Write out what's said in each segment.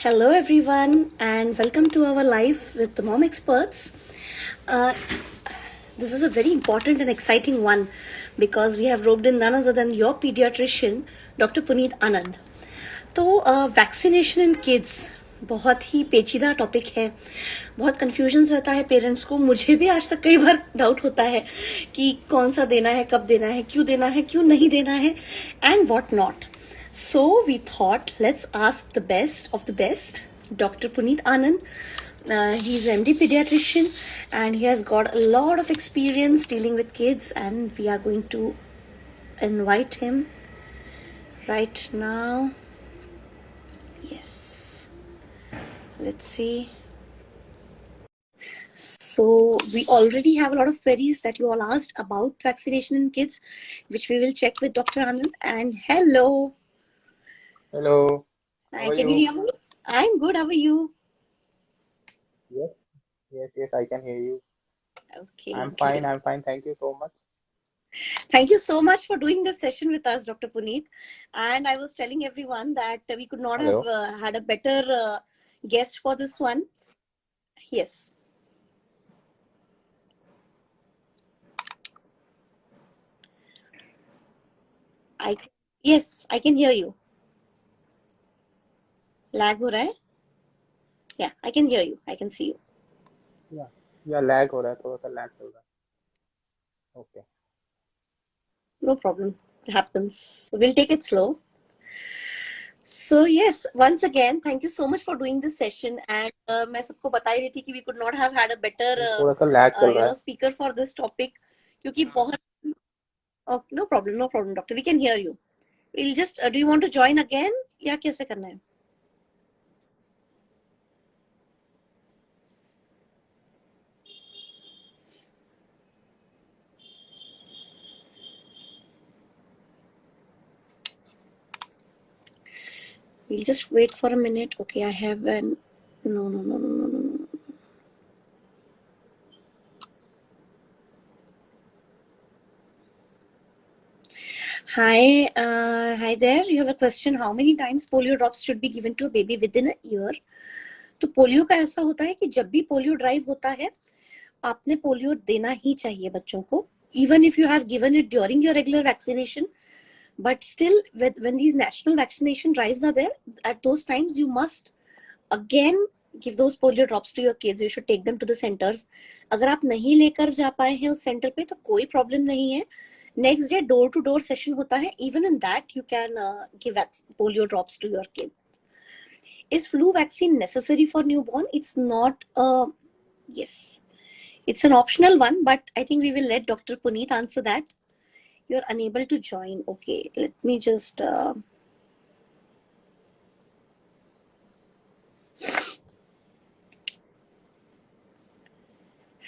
Hello, everyone, and welcome to our live with the Mom Experts. Uh, this is a very important and exciting one because we have roped in none other than your pediatrician, Dr. Puneet Anand. तो vaccination in kids बहुत ही पेचीदा topic है, बहुत confusion रहता है parents को. मुझे भी आज तक कई बार डाउट होता है कि कौन सा देना है, कब देना है, क्यों नहीं देना है, and what not. So we thought, let's ask the best of the best, Dr. Puneet Anand. He's an MD pediatrician and he has got a lot of experience dealing with kids, and we are going to invite him right now. Yes. Let's see. So we already have a lot of queries that you all asked about vaccination in kids, which we will check with Dr. Anand. And hello. Hello. Hi, How are can you you? hear me? I'm good. How are you? Yes, I can hear you. Okay, I'm great. fine. Thank you so much. Thank you so much for doing this session with us, Dr. Puneet. And I was telling everyone that we could not have Hello. had a better guest for this one. Yes. I yes, I can hear you. Lag हो रहा है? Yeah, I can hear you. I can see you. Yeah, yeah, lag हो रहा है, थोड़ा सा lag चल रहा है. Okay. No problem. It happens. So we'll take it slow. So yes, once again, thank you so much for doing this session. And मैं सबको बता ही रही थी कि we could not have had a better थोड़ा सा lag चल रहा है. speaker for this topic, क्योंकि बहुत oh, no problem, doctor. We can hear you. We'll just do you want to join again या कैसे करना है? We'll just wait for a minute. Okay, I have an no. Hi there. You have a question. How many times polio drops should be given to a baby within a year? तो polio का ऐसा होता है कि जब भी polio drive होता है, आपने पोलियो देना ही चाहिए बच्चों को, even if you have given it during your regular vaccination. But still, when these national vaccination drives are there, at those times you must again give those polio drops to your kids. You should take them to the centers. अगर आप नहीं लेकर जा पाए हैं उस centre पे तो कोई प्रॉब्लम नहीं है. Next day door to door session होता है. Even in that you can give polio drops to your kid. Is flu vaccine necessary for newborn? It's not. Yes, it's an optional one, but I think we will let Dr. Puneet answer that. You're unable to join. Okay, let me just.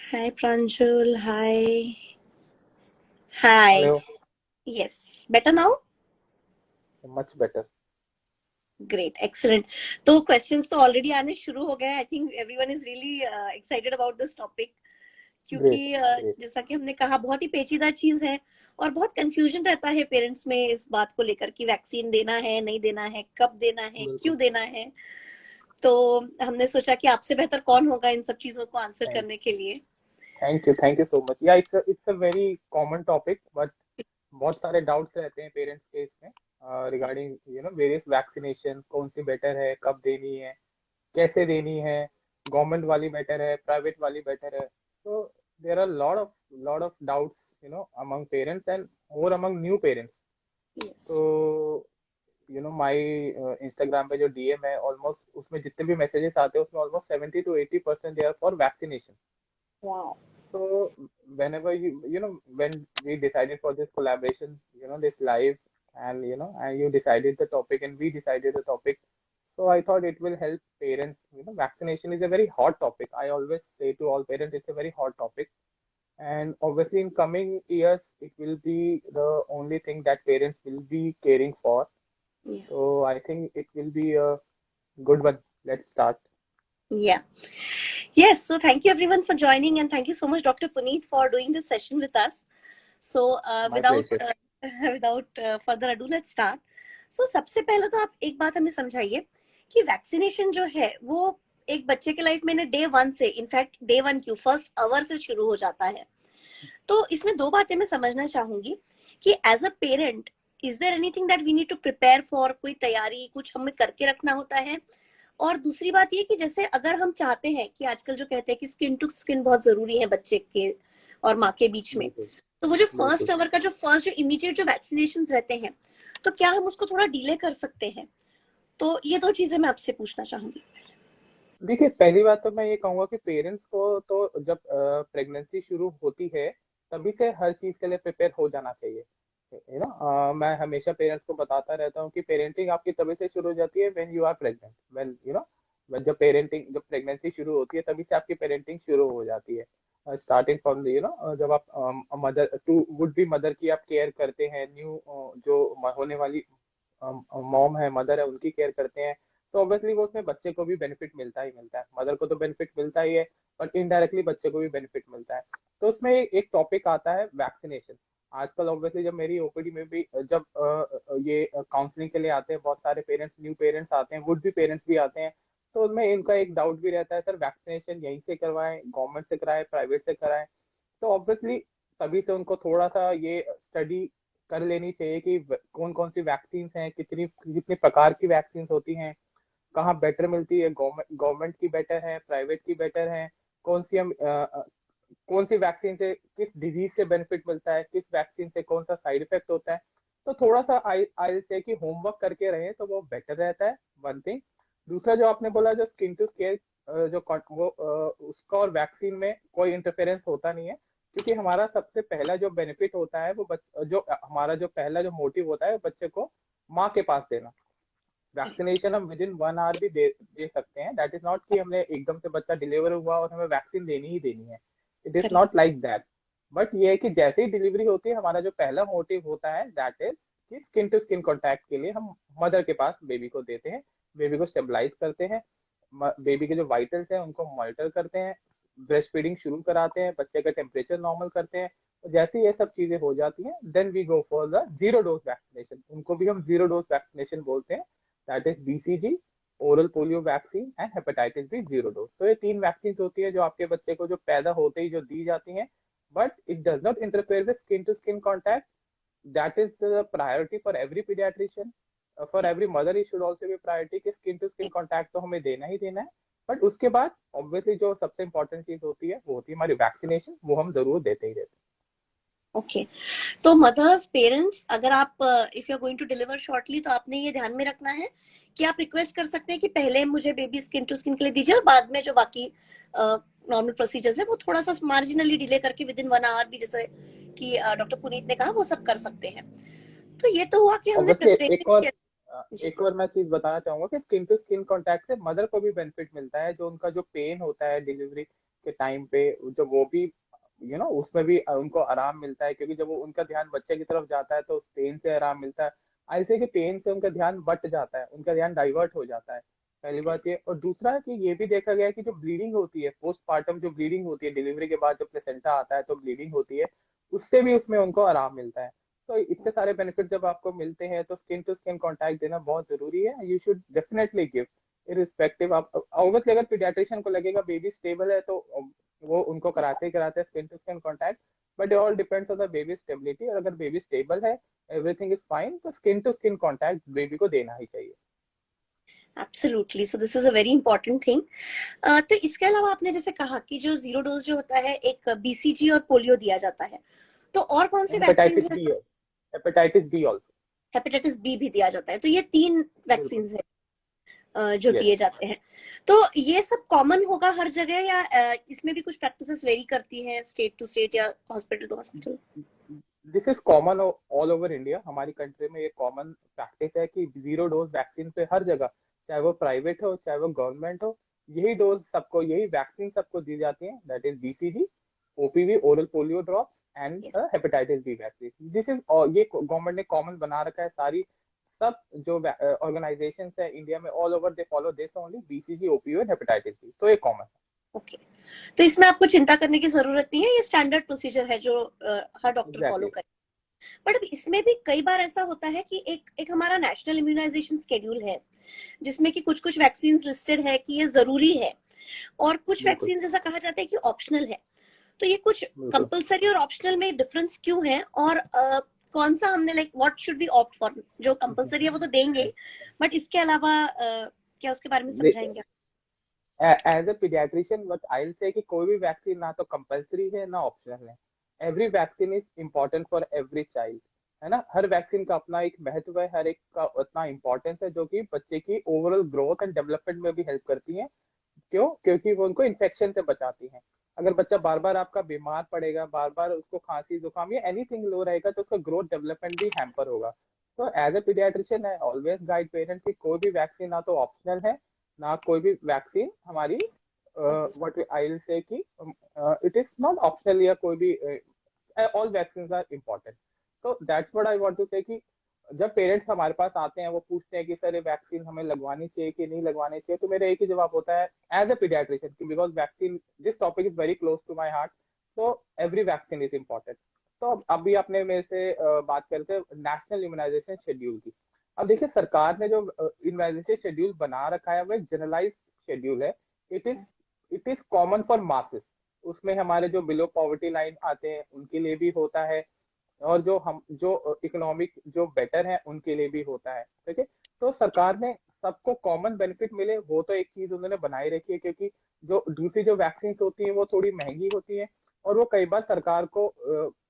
Hi, Pranjul. Hi. Hi. Hello. Yes. Better now? Much better. Great. Excellent. तो questions तो already आने शुरू हो गए. I think everyone is really excited about this topic. क्योंकि Great. जैसा कि हमने कहा बहुत ही पेचीदा चीज है और बहुत कंफ्यूजन रहता है पेरेंट्स में इस बात को लेकर कि वैक्सीन देना है, नहीं देना है, कब देना है, क्यों देना है. तो हमने सोचा कि आपसे बेहतर कौन होगा इन सब चीजों को आंसर Thank, करने के लिए. thank you so much. Yeah, it's a very common topic, but बहुत सारे doubts रहते हैं parents के इसमें regarding various vaccination, कौन सी better है, कब देनी है, कैसे देनी है, गवर्नमेंट वाली बेटर है, प्राइवेट वाली बेटर है. So there are lot of doubts among parents and more among new parents. Yes. तो माय इंस्टाग्राम पे जो डीएम है, ऑलमोस्ट उसमें जितने भी मैसेजेस आते हैं उसमें almost 70 to 80% they are for vaccination. Wow. So whenever when we decided for this collaboration, this live, and and you decided the topic and we decided the topic. So I thought it will help parents. Vaccination is a very hot topic. I always say to all parents, it's a very hot topic. And obviously, in coming years, it will be the only thing that parents will be caring for. Yeah. So I think it will be a good one. Let's start. Yeah. Yes. So thank you everyone for joining, and thank you so much, Dr. Puneet, for doing this session with us. So My pleasure. without further ado, let's start. So सबसे पहले तो आप एक बात हमें समझाइए कि vaccination जो है वो एक बच्चे के लाइफ में डे 1 से, इनफैक्ट डे 1 क्यों, फर्स्ट आवर से शुरू हो जाता है। तो इसमें दो बातें मैं समझना चाहूंगी कि as a parent is there anything that we need to prepare for, कोई तैयारी कुछ हमें करके रखना होता है। और दूसरी बात ये कि जैसे अगर हम चाहते हैं कि आजकल जो कहते हैं कि स्किन टू स्किन बहुत जरूरी है बच्चे के और माँ के बीच में, बिल्कुल तो वो जो बिल्कुल। फर्स्ट आवर का जो फर्स्ट जो इमीडिएट जो वैक्सीनेशन रहते हैं, तो क्या हम उसको थोड़ा डिले कर सकते हैं? तो ये दो चीजें मैं आपसे पूछना चाहूंगी। देखिए, पहली बात तो मैं ये कहूंगा कि पेरेंट्स को तो जब प्रेगनेंसी शुरू होती है तभी से हर चीज के लिए प्रिपेयर हो जाना चाहिए। मैं हमेशा पेरेंट्स को बताता रहता हूँ कि पेरेंटिंग आपकी तभी से शुरू हो जाती है when you are pregnant, when जब प्रेगनेंसी शुरू होती है तभी से आपकी पेरेंटिंग शुरू हो जाती है। स्टार्टिंग फ्रॉम जब आप mother to would be mother की आप केयर करते हैं, न्यू जो होने वाली मॉम है, मदर है, उनकी केयर करते हैं, तो ऑब्वियसली वो उसमें बच्चे को भी बेनिफिट मिलता ही मिलता है। मदर को तो बेनिफिट मिलता ही है, बट इनडायरेक्टली बच्चे को भी बेनिफिट मिलता है। तो उसमें एक टॉपिक आता है वैक्सीनेशन। आजकल ऑब्वियसली जब मेरी ओपीडी में भी जब ये काउंसलिंग के लिए आते हैं बहुत सारे पेरेंट्स, न्यू पेरेंट्स आते हैं, वुड भी पेरेंट्स भी आते हैं, तो उनमें इनका एक डाउट भी रहता है, सर वैक्सीनेशन यहीं से करवाएं, गवर्नमेंट से कराएं, प्राइवेट से कराएं। तो ऑब्वियसली तभी से उनको थोड़ा सा ये स्टडी कर लेनी चाहिए कि कौन कौन सी वैक्सीन हैं, कितनी कितने प्रकार की वैक्सीन होती हैं, कहाँ बेटर मिलती है, गवर्नमेंट गवर्नमेंट की बेटर है, प्राइवेट की बेटर है, कौन सी वैक्सीन से किस डिजीज से बेनिफिट मिलता है, किस वैक्सीन से कौन सा साइड इफेक्ट होता है। तो थोड़ा सा आई से कि होमवर्क करके रहे तो वो बेटर रहता है, वन थिंग। दूसरा जो आपने बोला, जो स्किन टू स्किन उसका और वैक्सीन में कोई इंटरफेरेंस होता नहीं है, क्योंकि हमारा सबसे पहला जो बेनिफिट होता है वो जो हमारा जो पहला जो मोटिव होता है बच्चे को माँ के पास देना। वैक्सीनेशन हम विद इन 1 आवर भी दे सकते हैं। दैट इज नॉट कि हमने एकदम से बच्चा डिलीवर हुआ और हमें वैक्सीन देनी ही देनी है। It is correct. Not like that. But ये है कि जैसे ही डिलीवरी होती है हमारा जो पहला मोटिव होता है दैट इज कि स्किन टू स्किन कॉन्टैक्ट के लिए हम मदर के पास बेबी को देते हैं, बेबी को स्टेबलाइज करते हैं, बेबी के जो वाइटल्स हैं उनको मॉनिटर करते हैं, ब्रेस्ट फीडिंग शुरू कराते हैं, बच्चे का टेम्परेचर नॉर्मल करते हैं। तो जैसे ये सब चीजें हो जाती हैं then we go for the zero dose vaccination. उनको भी हम जीरो डोज वैक्सीनेशन बोलते हैं। That is BCG, oral polio vaccine and hepatitis B zero dose. तो ये तीन वैक्सीन होती है जो आपके बच्चे को जो पैदा होते ही जो दी जाती हैं, but it does not interfere with skin to skin contact. That is the priority for every paediatrician. For every mother it should also be priority कि स्किन टू स्किन कॉन्टैक्ट तो हमें देना ही देना है। बट उसके बाद ऑब्वियसली जो सबसे इंपॉर्टेंट चीज होती है वो होती है हमारी वैक्सीनेशन, वो हम जरूर देते ही देते ओके। तो मदर्स, पेरेंट्स, अगर आप if you are going to deliver shortly, तो आपने ये ध्यान में रखना है कि आप रिक्वेस्ट कर सकते हैं कि पहले मुझे बेबी स्किन टू स्किन के लिए दीजिए और बाद में जो बाकी नॉर्मल प्रोसीजर्स है वो थोड़ा सा मार्जिनली डिले करके विद इन 1 आवर भी, जैसे कि डॉक्टर पुनीत ने कहा, वो सब कर सकते हैं। तो ये तो हुआ कि हैं। हमने ऑब्वियसली प्रिपरेशन किया। जी। एक और मैं चीज बताना चाहूंगा कि स्किन टू स्किन कॉन्टैक्ट से मदर को भी बेनिफिट मिलता है। जो उनका जो पेन होता है डिलीवरी के टाइम पे, जो वो भी उसमें भी उनको आराम मिलता है, क्योंकि जब वो उनका ध्यान बच्चे की तरफ जाता है तो उस पेन से आराम मिलता है। ऐसे कि पेन से उनका ध्यान बट जाता है, उनका ध्यान डाइवर्ट हो जाता है। पहली बात ये। और दूसरा है कि ये भी देखा गया है कि जो ब्लीडिंग होती है पोस्टमार्टम, जो ब्लीडिंग होती है डिलीवरी के बाद, जब प्लेसेंटा आता है तो ब्लीडिंग होती है, उससे भी उसमें उनको आराम मिलता है। तो इतने सारे बेनिफिट जब आपको मिलते हैं तो स्किन टू स्किन कांटेक्ट देना बहुत जरूरी है। You should definitely give, irrespective. आप ऑब्वियसली अगर पीडियाट्रिशियन को लगेगा बेबी स्टेबल है तो वो उनको कराते ही कराते हैं skin to skin contact. But it all depends on the baby stability. और अगर बेबी स्टेबल है, एवरीथिंग इज फाइन, तो skin to skin contact baby को देना ही चाहिए। Absolutely, so this is a very important thing. तो इसके अलावा आपने जैसे कहा कि जो जीरो डोज जो होता है, एक बीसीजी और पोलियो दिया जाता है, तो और कौन सी वैक्सीन हेपेटाइटिस है? B, hepatitis B also. Hepatitis B भी दिया जाता है। तो ये 3 बिल्कुल। वैक्सीन है जो यस। दिए जाते हैं। तो ये सब कॉमन होगा हर जगह, या इसमें भी कुछ प्रैक्टिसेस वेरी करती हैं स्टेट टू स्टेट या hospital to hospital? This is common all over India. हमारी कंट्री में ये कॉमन प्रैक्टिस है कि जीरो डोज वैक्सीन पे हर जगह, चाहे वो प्राइवेट हो चाहे वो गवर्नमेंट हो, यही डोज सबको, यही वैक्सीन सबको दी जाती है। That is BCG, OPV, oral polio drops and yes. Hepatitis B vaccine. This is, ये गवर्नमेंट ने कॉमन बना रखा है। सारी सब जो ऑर्गेनाइजेशन है इंडिया में all over they follow this only, BCG, OPV and hepatitis B. तो ये कॉमन है। ओके। तो इसमें आपको चिंता करने की जरूरत नहीं है, ये स्टैंडर्ड प्रोसीजर है जो हर डॉक्टर फॉलो एग्जैक्टली। करे। बट अब इसमें भी कई बार ऐसा होता है कि एक एक हमारा नेशनल इम्यूनाइजेशन शेड्यूल है जिसमें कि कुछ कुछ वैक्सीन लिस्टेड है कि ये जरूरी है, और कुछ बिल्कुल वैक्सीन ऐसा कहा जाता है कि ऑप्शनल है। तो ये कुछ बिल्कुल। कंपलसरी और ऑप्शनल में डिफरेंस क्यों है, और कौन सा हमने like what should be opt for? जो कंपलसरी है वो तो देंगे, बट इसके अलावा क्या उसके बारे में समझाएंगे? As a paediatrician but I say कि कोई भी वैक्सीन ना तो कंपलसरी है ना ऑप्शनल है। Every vaccine is important for every child, है ना। हर वैक्सीन का अपना एक महत्व है, हर एक का उतना इंपॉर्टेंस है जो कि बच्चे की ओवरऑल ग्रोथ एंड डेवलपमेंट में भी हेल्प करती है। क्यों? क्योंकि वो उनको इन्फेक्शन से बचाती हैं। अगर बच्चा बार बार आपका बीमार पड़ेगा, बार बार उसको खांसी जुकाम या एनीथिंग लो रहेगा, तो उसका ग्रोथ डेवलपमेंट भी हैम्पर होगा। तो as a paediatrician I always guide parents कि कोई भी वैक्सीन ना तो ऑप्शनल है ना कोई भी वैक्सीन हमारी व्हाट आई विल से कि इट इज नॉट ऑप्शनल, या कोई भी all vaccine are important. So that's what I want to say कि जब पेरेंट्स हमारे पास आते हैं वो पूछते हैं कि सर ये वैक्सीन हमें लगवानी चाहिए कि नहीं लगवानी चाहिए, तो मेरा एक ही जवाब होता है एज ए पीडियाट्रिशियन कि because vaccine this topic is very close to my heart, so every vaccine is important. तो अभी आपने मेरे से बात करते हैं नेशनल इम्यूनाइजेशन शेड्यूल की। अब देखिए सरकार ने जो इम्यूनाइजेशन शेड्यूल बना रखा है वो एक जनरलाइज शेड्यूल है। It is it is common for masses. उसमें हमारे जो बिलो पॉवर्टी लाइन आते हैं उनके लिए भी होता है, और जो इकोनॉमिक जो बेटर है उनके लिए भी होता है, ठीक है। तो सरकार ने सबको कॉमन बेनिफिट मिले वो तो एक चीज उन्होंने बनाई रखी है, क्योंकि जो दूसरी जो वैक्सीन होती है वो थोड़ी महंगी होती है, और वो कई बार सरकार को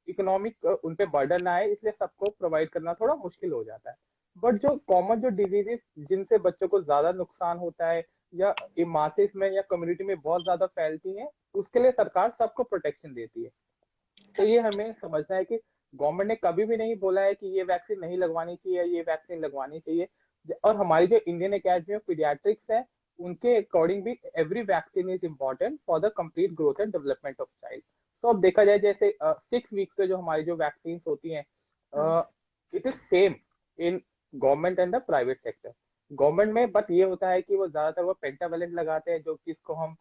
इकोनॉमिक उन पे बर्डन आए, इसलिए सबको प्रोवाइड करना थोड़ा मुश्किल हो जाता है। बट जो कॉमन जो डिजीजेस जिनसे बच्चों को ज्यादा नुकसान होता है या मासेस में या कम्युनिटी में बहुत ज्यादा फैलती हैं, उसके लिए सरकार सबको प्रोटेक्शन देती है। तो ये हमें समझना है कि गवर्नमेंट ने कभी भी नहीं बोला है कि ये वैक्सीन नहीं लगवानी चाहिए, ये वैक्सीन लगवानी चाहिए। और हमारी जो इंडियन एकेडमी ऑफ पीडियाट्रिक्स है उनके अकॉर्डिंग भी every vaccine is important for the complete growth and development of child. So अब देखा जाए जैसे 6 वीक्स पे जो हमारी जो वैक्सीन होती हैं, it is same in government and the private sector. Government में बट ये होता है कि वो ज्यादातर वो पेंटावेलेंट लगाते हैं, जो जिसको हम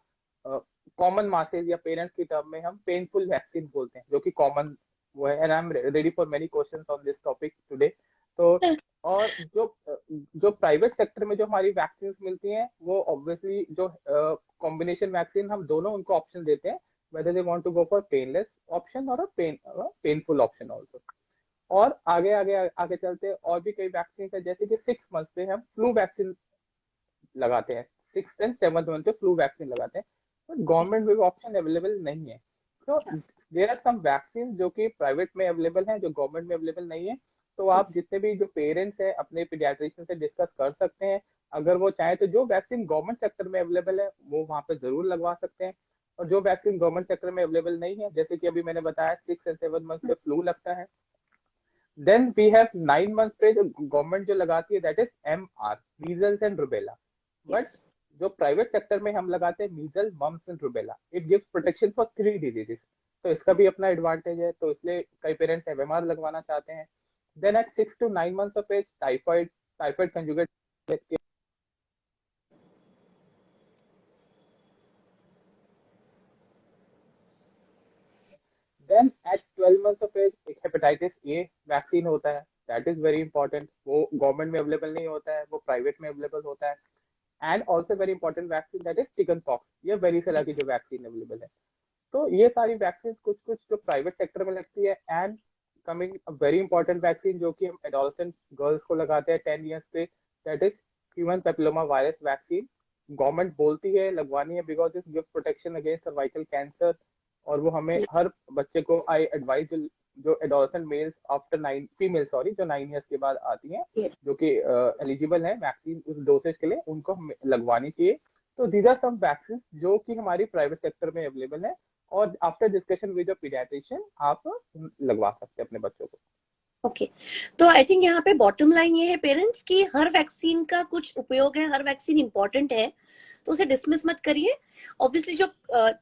कॉमन मासेज या पेरेंट्स की टर्म में हम पेनफुल वैक्सीन बोलते हैं, जो कि कॉमन वो है। And I am ready for many questions on this topic today. तो और जो प्राइवेट सेक्टर में जो हमारी वैक्सीन मिलती हैं वो ऑब्वियसली जो कॉम्बिनेशन वैक्सीन, हम दोनों उनको ऑप्शन देते हैं whether they want to go for painless option or a painful option also। और आगे आगे आगे चलते हैं, और भी कई वैक्सीन है, जैसे कि 6 मंथ पे हम फ्लू वैक्सीन लगाते हैं, 6 एंड 7 मंथ पे फ्लू वैक्सीन लगाते हैं, बट गवर्नमेंट में ऑप्शन अवेलेबल नहीं है। तो देर आर सम वैक्सीन जो कि प्राइवेट में अवेलेबल है, जो गवर्नमेंट में अवेलेबल नहीं है। तो आप जितने भी जो पेरेंट्स हैं अपने पीडियाट्रिशियन से डिस्कस कर सकते हैं, अगर वो चाहे तो जो वैक्सीन गवर्नमेंट सेक्टर में अवेलेबल है वो वहां पे जरूर लगवा सकते हैं। और जो वैक्सीन गवर्नमेंट सेक्टर में अवेलेबल नहीं है, जैसे कि अभी मैंने बताया 6 एंड 7 मंथ पे फ्लू लगता है, देन वी हैव 9 मंथ पे जो गवर्नमेंट जो लगाती है that is MR, measles and rubella. But yes. जो प्राइवेट सेक्टर में हम लगाते हैं measles, mumps and rubella, it gives protection for 3 diseases. तो इसका भी अपना एडवांटेज है, तो इसलिए कई पेरेंट्स MMR लगवाना चाहते हैं। Then at 6 to 9 months of age typhoid, typhoid conjugate. Then at 12 months of age एक हेपेटाइटिस ए वैक्सीन होता है, दैट इज वेरी इंपॉर्टेंट। वो गवर्नमेंट में अवेलेबल नहीं होता है, वो प्राइवेट में अवेलेबल होता है। And also very important vaccine that is chicken pox, ये वेरिसेला की जो वैक्सीन अवेलेबल है। तो ये सारी वैक्सीन कुछ कुछ जो प्राइवेट सेक्टर में लगती है। And coming very important vaccine जो कि हम एडोलसेंट गर्ल्स को लगाते हैं 10 years पे, that is human papilloma virus vaccine. Government बोलती है लगवानी है because it gives protection against cervical cancer. और वो हमें हर बच्चे को आई एडवाइज जो adolescent males after 9 female sorry जो 9 years के बाद आती हैं, यस। जो कि एलिजिबल है वैक्सीन उस डोसेज के लिए, उनको हमें लगवानी चाहिए। तो दीज आर सम वैक्सीन जो कि हमारी प्राइवेट सेक्टर में अवेलेबल है, और after discussion with the paediatrician आप लगवा सकते हैं अपने बच्चों को। ओके, तो आई थिंक यहाँ पे बॉटम लाइन ये है पेरेंट्स की, हर वैक्सीन का कुछ उपयोग है, हर वैक्सीन इंपॉर्टेंट है, तो उसे डिसमिस मत करिए। ऑब्वियसली जो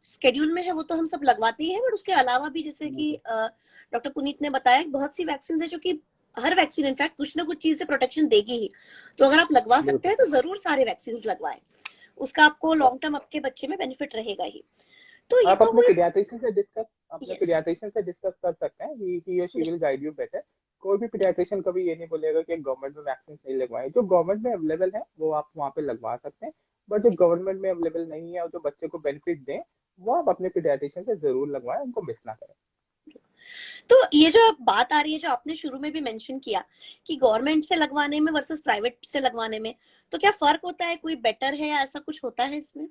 स्केड्यूल में है वो तो हम सब लगवाते ही हैं, बट उसके अलावा भी जैसे कि डॉक्टर पुनीत ने बताया बहुत सी वैक्सीन है जो कि हर वैक्सीन इनफैक्ट कुछ ना कुछ चीज से प्रोटेक्शन देगी ही। तो अगर आप लगवा सकते हैं तो जरूर सारे वैक्सीन लगवाएं, उसका आपको लॉन्ग टर्म आपके बच्चे में बेनिफिट रहेगा ही। तो ये आप तो अपने हुई। पीडियाट्रिशियन से डिस्कस अपने यस। पीडियाट्रिशियन से डिस्कस कर सकते हैं, ही और she will guide you better. कोई भी पीडियाट्रिशियन कभी ये नहीं बोलेगा कि गवर्नमेंट में वैक्सीन नहीं लगवाए। जो गवर्नमेंट में अवेलेबल है वो आप वहाँ पे लगवा सकते हैं, बट जो गवर्नमेंट में अवेलेबल नहीं है और जो बच्चे को बेनिफिट दें, वो आप अपने पीडियाट्रिशियन से जरूर लगवाएं, उनको मिस ना करें। तो ये जो अब बात आ रही है, जो आपने शुरू में भी मेंशन किया कि गवर्नमेंट से लगवाने में वर्सेस प्राइवेट से लगवाने में, तो क्या फर्क होता है, कोई बेटर है या ऐसा कुछ होता है इसमें?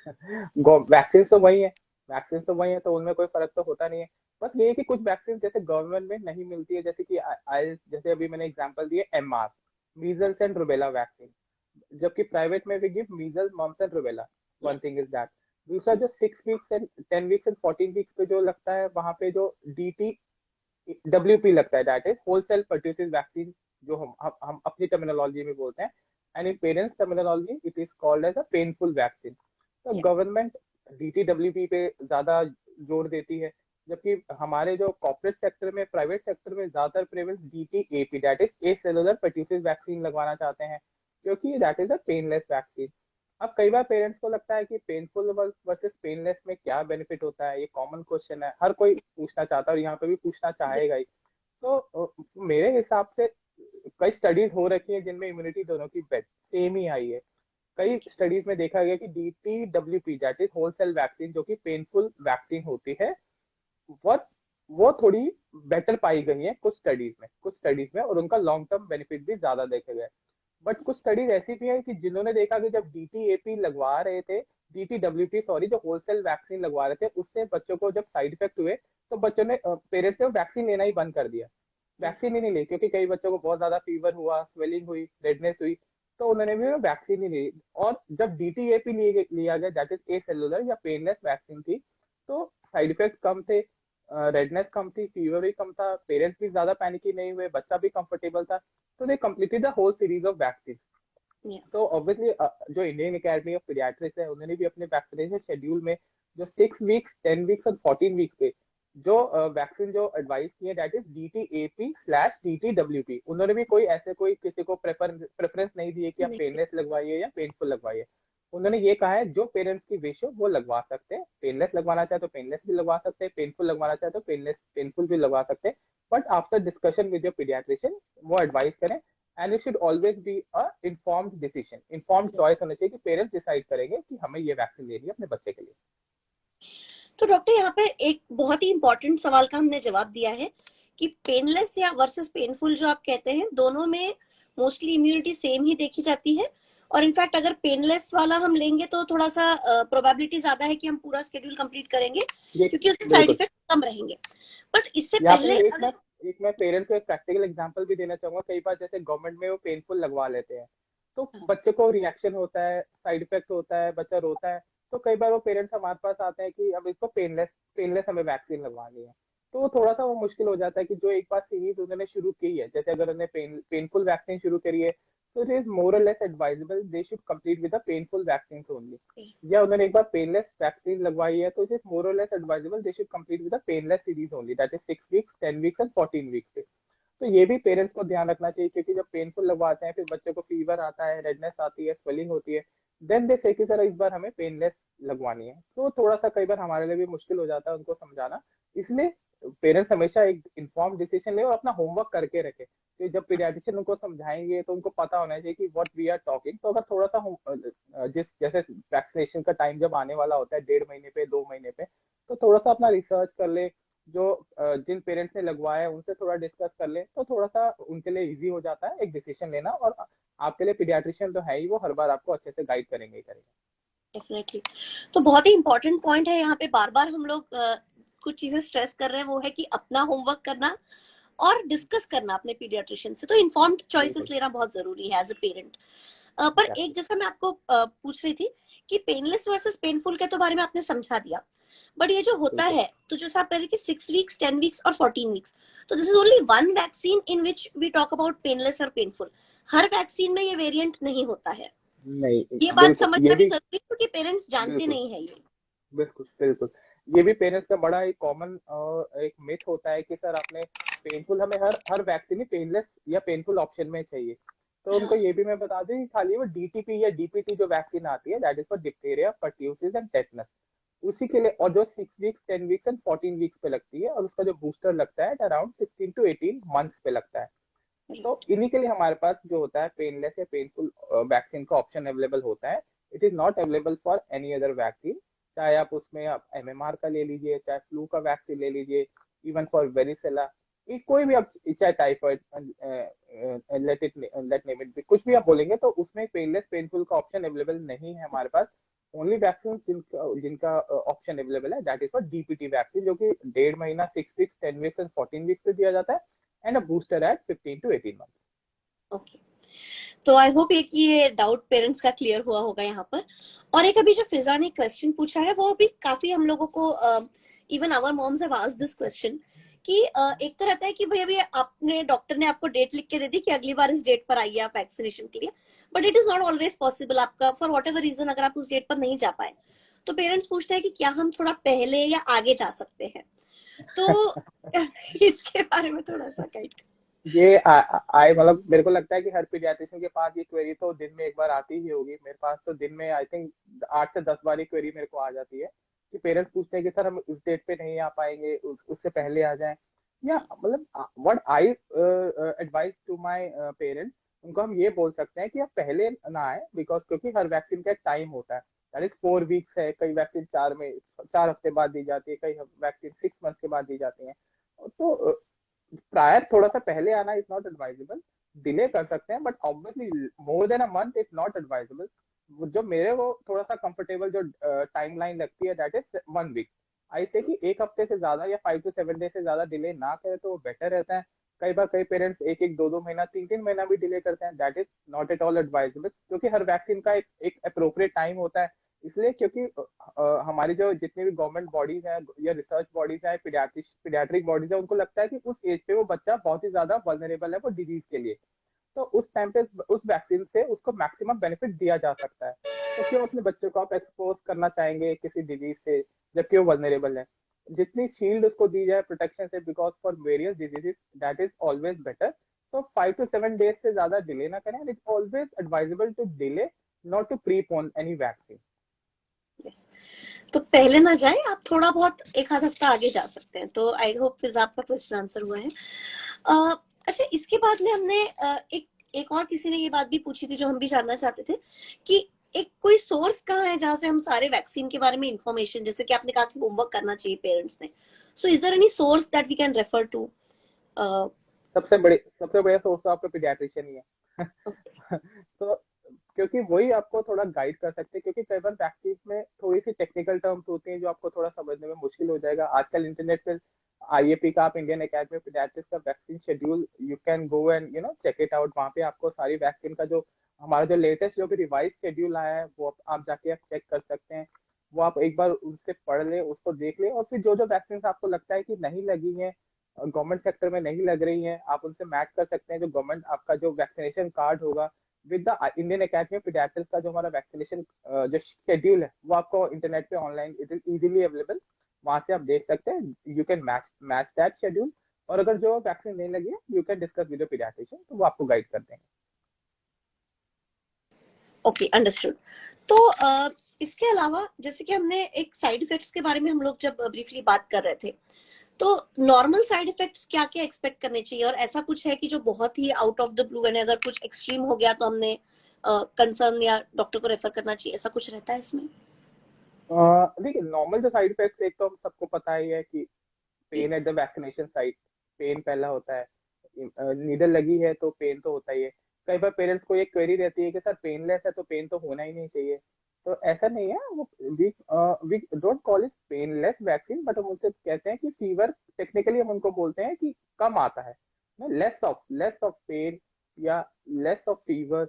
वैक्सीन तो वही है, वैक्सीन तो वही है, तो उनमें कोई फर्क तो होता नहीं है। बस ये है कि कुछ वैक्सीन जैसे गवर्नमेंट में नहीं मिलती है, जैसे कि आई, जैसे अभी मैंने एग्जांपल दिए MR, measles and rubella vaccine, जबकि प्राइवेट में भी give measles mumps and rubella. Yeah one thing is that. दूसरा जो 6 weeks and 10 weeks and 14 weeks पे जो लगता है, वहां पे जो डीटी डब्ल्यूपी लगता है, that is whole cell pertussis vaccine, जो हम अपनी टर्मिनोलॉजी में बोलते हैं, and in parents terminology it is called as a painful vaccine. तो या गवर्नमेंट डीटीडब्ल्यूपी पे ज्यादा जोर देती है, जबकि हमारे जो कॉर्पोरेट सेक्टर में, प्राइवेट सेक्टर में ज्यादातर preference DTaP, that is acellular pertussis vaccine लगवाना चाहते हैं, क्योंकि that is a painless vaccine. अब कई बार पेरेंट्स को लगता है कि पेनफुल वर्सेस पेनलेस में क्या बेनिफिट होता है, ये कॉमन क्वेश्चन है, हर कोई पूछना चाहता है और यहाँ पे भी पूछना चाहेगा ही। तो मेरे हिसाब से कई स्टडीज हो रखी है जिनमें इम्यूनिटी दोनों की सेम ही आई है। कई स्टडीज में देखा गया कि डीटीडब्ल्यूपी, दैट इज होलसेल वैक्सीन, जो कि पेनफुल वैक्सीन होती है, वो वो थोड़ी बेटर पाई गई है कुछ स्टडीज में, और उनका लॉन्ग टर्म बेनिफिट भी ज्यादा देखे गए। बट कुछ स्टडीज ऐसी भी है कि जिन्होंने देखा कि जब डीटीएपी लगवा रहे थे, डीटीडब्ल्यूपी सॉरी, जो होलसेल वैक्सीन लगवा रहे थे, उससे बच्चों को जब साइड इफेक्ट हुए, तो बच्चों ने पेरेंट्स ने वैक्सीन लेना ही बंद कर दिया, वैक्सीन ही नहीं ली, क्योंकि कई बच्चों को बहुत ज्यादा फीवर हुआ, स्वेलिंग हुई, रेडनेस हुई, तो उन्होंने भी वैक्सीन ही ली। और जब डीटीएपी लिया गया, दैट इज ए सेलुलर या पेनलेस वैक्सीन थी, तो साइड इफेक्ट कम थे, रेडनेस कम थी, फीवर भी कम था, पेरेंट्स भी ज्यादा पैनिकी नहीं हुए, बच्चा भी कंफर्टेबल था। तो they completed the whole series of vaccine. या तो ऑब्वियसली जो इंडियन एकेडमी ऑफ पीडियाट्रिक्स है, उन्होंने भी अपने वैक्सीनेशन शेड्यूल में जो 6 वीक्स, 10 वीक्स और 14 वीक्स पे जो वैक्सीन जो एडवाइस की है, दैट इज DTAP/DTWP, उन्होंने भी कोई ऐसे कोई किसी को प्रेफरेंस नहीं दी है कि आप नहीं। पेनलेस लगवाइए या पेनफुल लगवाइए। उन्होंने ये कहा है जो पेरेंट्स की विश हो वो लगवा सकते हैं, पेनलेस लगवाना चाहे तो पेनलेस भी लगवा सकते हैं, पेनफुल लगवाना चाहे तो पेनफुल भी लगवा सकते हैं, but after discussion with your paediatrician वो एडवाइस करें। And it should always be a informed decision, informed choice होना चाहिए कि पेरेंट्स डिसाइड करेंगे कि हमें ये वैक्सीन लेनी है अपने बच्चे के लिए। तो डॉक्टर, यहाँ पे एक बहुत ही इंपॉर्टेंट सवाल का हमने जवाब दिया है कि पेनलेस या वर्सेस पेनफुल जो आप कहते हैं, दोनों में मोस्टली इम्यूनिटी सेम ही देखी जाती है। और इनफैक्ट अगर पेनलेस वाला हम लेंगे तो थोड़ा सा प्रोबेबिलिटी ज्यादा है कि हम पूरा शेड्यूल कंप्लीट करेंगे, ये क्योंकि उसके साइड बिल्कुल। इफेक्ट कम रहेंगे। बट इससे यहाँ पे पहले अगर एक मैं पेरेंट्स को एक प्रैक्टिकल एग्जांपल भी देना चाहूंगा। कई बार जैसे गवर्नमेंट में वो पेनफुल लगवा लेते हैं, तो बच्चे को रिएक्शन होता है, साइड इफेक्ट होता है, बच्चा रोता है, तो कई बार वो पेरेंट्स हमारे पास आते हैं कि अब इसको पेनलेस पेनलेस हमें वैक्सीन लगवानी है। तो वो थोड़ा सा वो मुश्किल हो जाता है कि जो एक बार सीरीज उन्होंने शुरू की है, जैसे अगर उन्होंने पेनफुल वैक्सीन शुरू करी है, तो इट इज मोर और less advisable they should complete with the painful vaccine only. या उन्होंने एक बार पेनलेस वैक्सीन लगवाई है, तो इट इज मोर और less advisable they should complete with the painless series only, that is 6 weeks, 10 weeks and 14 weeks पे। तो ये भी पेरेंट्स को ध्यान रखना चाहिए, क्योंकि जब पेनफुल लगवाते हैं फिर बच्चे को फीवर आता है, रेडनेस आती है, स्वेलिंग होती है, देन दे से कि सर इस बार हमें पेनलेस लगवानी है। तो थोड़ा सा कई बार हमारे लिए भी मुश्किल हो जाता है उनको समझाना। इसलिए पेरेंट्स हमेशा एक इन्फॉर्म डिसीजन ले और अपना होमवर्क करके रखे, कि जब पीडियाट्रिशियन उनको समझाएंगे तो उनको पता होना चाहिए कि व्हाट वी आर टॉकिंग। तो अगर थोड़ा सा जिस जैसे वैक्सीनेशन का टाइम जब आने वाला होता है, 1.5 महीने पे, 2 महीने पे, तो थोड़ा सा अपना रिसर्च कर ले, जो जिन पेरेंट्स ने लगवाया है उनसे थोड़ा डिस्कस कर ले, तो थोड़ा सा उनके लिए इजी हो जाता है एक डिसीजन लेना। और आपके लिए पीडियाट्रिशियन तो है ही, वो हर बार आपको अच्छे से गाइड करेंगे ही करेंगे। डेफिनेटली। तो बहुत ही इंपॉर्टेंट पॉइंट है यहाँ पे, बार बार हम लोग कुछ चीजें स्ट्रेस कर रहे हैं, वो है कि अपना होमवर्क करना और डिस्कस करना अपने पीडियाट्रिशियन से। तो इन्फॉर्म्ड चॉइसेस बिल्कुल। लेना बहुत जरूरी है एज अ पेरेंट। पर एक एग्जैक्टली। जैसा मैं आपको पूछ रही थी कि पेनलेस वर्सेस पेनफुल के तो बारे में आपने समझा दिया, बट ये जो होता बिल्कुल। है, तो जैसे आप कह रहे कि 6 वीक्स, 10 वीक्स और 14 वीक्स, तो this is only one vaccine in which we talk about painless और पेनफुल। हर वैक्सीन में ये वेरिएंट नहीं होता है। नहीं, ये बात बिल्कुल ये समझना भी भी, जरूरी है, क्योंकि पेरेंट्स जानते बिल्कुल नहीं है ये। बिल्कुल बिल्कुल, ये भी पेरेंट्स का बड़ा एक कॉमन एक मिथ होता है कि सर आपने पेनफुल, हमें हर हर वैक्सीन ही पेनलेस या पेनफुल ऑप्शन में चाहिए। तो उनको हाँ। ये भी मैं बता दूं कि खाली वो डीटीपी या डीपीटी जो वैक्सीन आती है, that is for diphtheria, pertussis and tetanus. उसी के लिए, और जो 6 वीक्स, 10 वीक्स एंड 14 वीक्स पे लगती है, और उसका जो बूस्टर लगता है अराउंड 16 to 18 मंथ्स पे लगता है। तो राइट। इन्हीं के लिए हमारे पास जो होता है पेनलेस या पेनफुल वैक्सीन का ऑप्शन अवेलेबल होता है। It is not available for any other vaccine. चाहे आप उसमें आप MMR का ले लीजिए, चाहे फ्लू का वैक्सीन ले लीजिए, इवन फॉर वेरिसेला, कोई भी आप, चाहे टाइफाइड, लेट नेम इट, कुछ भी आप बोलेंगे, तो उसमें पेनलेस पेनफुल का ऑप्शन अवेलेबल नहीं है हमारे पास। ओनली वैक्सीन जिनका जिनका ऑप्शन अवेलेबल है that is for DPT vaccine, जो कि 1.5 महीना, 6 वीक्स, 10 वीक्स एंड 14 वीक्स पे दिया जाता है, and a booster at 15 to 18 months. Okay, तो आई होप एक ये डाउट पेरेंट्स का क्लियर हुआ होगा यहाँ पर। और एक अभी जो फिजा ने क्वेश्चन पूछा है वो भी काफी हम लोगों को, even our moms have asked this question कि एक तो रहता है कि भाई अभी आपने, डॉक्टर ने आपको डेट लिख के दे दी कि अगली बार इस डेट पर आइए आप वैक्सीनेशन के लिए, but it is not always possible, आपका फॉर वॉट एवर रीजन अगर आप उस डेट पर नहीं जा पाए, तो पेरेंट्स पूछते हैं कि क्या हम थोड़ा पहले या आगे जा सकते हैं, तो इसके बारे में थोड़ा सा गाइड। ये आई मतलब मेरे को लगता है कि हर पीडियाट्रिशियन के पास ये क्वेरी तो दिन में एक बार आती ही होगी। मेरे पास तो दिन में आई थिंक 8 से 10 बार ये क्वेरी मेरे को आ जाती है कि पेरेंट्स पूछते हैं कि सर हम इस डेट पे नहीं आ पाएंगे, उससे पहले आ जाएं। या मतलब what I advise to my parents, उनको हम ये बोल सकते हैं कि आप पहले ना आए, बिकॉज क्योंकि हर वैक्सीन का एक टाइम होता है, दैट इज 4 वीक्स है। कई वैक्सीन 4 हफ्ते बाद दी जाती है, कई वैक्सीन 6 मंथ के बाद दी जाती है। तो प्रायर थोड़ा सा पहले आना इज नॉट एडवाइजेबल। डिले कर सकते हैं, but obviously more than a month is not advisable. जो मेरे को थोड़ा सा कंफर्टेबल जो टाइमलाइन लगती है that is 1 week. I say कि एक हफ्ते से ज्यादा या 5 to 7 डेज से ज्यादा डिले ना करें तो वो बेटर रहता है। कई बार कई पेरेंट्स एक एक 2 2 महीना, 3 3 महीना भी डिले करते हैं, that is not at all advisable, क्योंकि हर वैक्सीन का एक अप्रोप्रिएट टाइम होता है। इसलिए क्योंकि हमारी जो जितनी भी गवर्नमेंट बॉडीज हैं या रिसर्च बॉडीज हैं, पीडियाट्रिक बॉडीज है, उनको लगता है कि उस एज पे वो बच्चा बहुत ही ज्यादा वल्नरेबल है वो डिजीज के लिए। तो उस टाइम पे उस वैक्सीन से उसको मैक्सिमम बेनिफिट दिया जा सकता है। तो क्यों अपने बच्चे को आप एक्सपोज करना चाहेंगे किसी डिजीज से जबकि वो वल्नरेबल है? जितनी शील्ड उसको दी जाए प्रोटेक्शन से, because for various diseases that is always better. So 5 to 7 days से ज्यादा डिले ना करें। It's always advisable to delay, not to prepone any vaccine. Yes, तो पहले ना जाए आप, थोड़ा बहुत एक आध हफ्ता आगे जा सकते हैं। तो आई होप फिजा आपका क्वेश्चन आंसर हुआ है। अच्छा, इसके बाद में हमने एक एक और किसी ने ये बात भी पूछी थी जो हम भी जानना चाहते थे कि एक कोई सोर्स कहाँ है जहां से हम सारे वैक्सीन के बारे में इंफॉर्मेशन, जैसे कि आपने कहा कि होमवर्क करना चाहिए पेरेंट्स ने, so is there any source that we can refer to? सबसे बड़ा सोर्स तो आपका पीडियाट्रिशियन ही है। तो क्योंकि वही आपको थोड़ा गाइड कर सकते हैं, क्योंकि कई बार वैक्सीन में थोड़ी सी टेक्निकल टर्म्स होती हैं जो आपको थोड़ा समझने में मुश्किल हो जाएगा। आजकल इंटरनेट पे IAP का, आप इंडियन एकेडमी ऑफ पीडियाट्रिक्स का vaccine schedule, you can go and check it out. वहाँ पे आपको सारी वैक्सीन का जो हमारा जो लेटेस्ट जो भी रिवाइज शेड्यूल आया है वो आप जाके आप चेक कर सकते हैं। वो आप एक बार उससे पढ़ ले, उसको देख ले, और फिर जो जो वैक्सीन आपको लगता है कि नहीं लगी है, गवर्नमेंट सेक्टर में नहीं लग रही है, आप उनसे मैच कर सकते हैं। जो गवर्नमेंट आपका जो वैक्सीनेशन कार्ड होगा with the Indian Academy of Pediatrics का जो हमारा वैक्सीनेशन जो शेड्यूल है वो आपको इंटरनेट पे online it is easily available. वहां से आप देख सकते हैं, you can match match that schedule. और अगर जो वैक्सीन नहीं लगी है, you can discuss with the paediatrician, तो वो आपको गाइड कर देंगे। Okay, understood. तो इसके अलावा जैसे कि हमने एक साइड इफेक्ट्स के बारे में हम लोग जब ब्रीफली बात कर रहे थे, तो नॉर्मल साइड इफेक्ट्स क्या क्या एक्सपेक्ट करने चाहिए, और ऐसा कुछ है कि जो बहुत ही आउट ऑफ द ब्लू, यानी अगर कुछ एक्सट्रीम हो गया तो हमने कंसर्न या डॉक्टर को रेफर करना चाहिए, ऐसा कुछ रहता है इसमें? देखिए, नॉर्मल जो साइड इफेक्ट्स एक तो हम सबको पता ही है कि pain at the vaccination site, pain पहला होता है। नीडल लगी है तो पेन तो होता ही है। कई बार पेरेंट्स को ये क्वेरी रहती है कि सर पेनलेस है तो पेन तो होना ही नहीं चाहिए। तो ऐसा नहीं है। वो we we don't call it painless vaccine, but हम उनसे कहते हैं कि फीवर, टेक्निकली हम उनको बोलते हैं कि कम आता है, लेस ऑफ पेन या लेस ऑफ फीवर।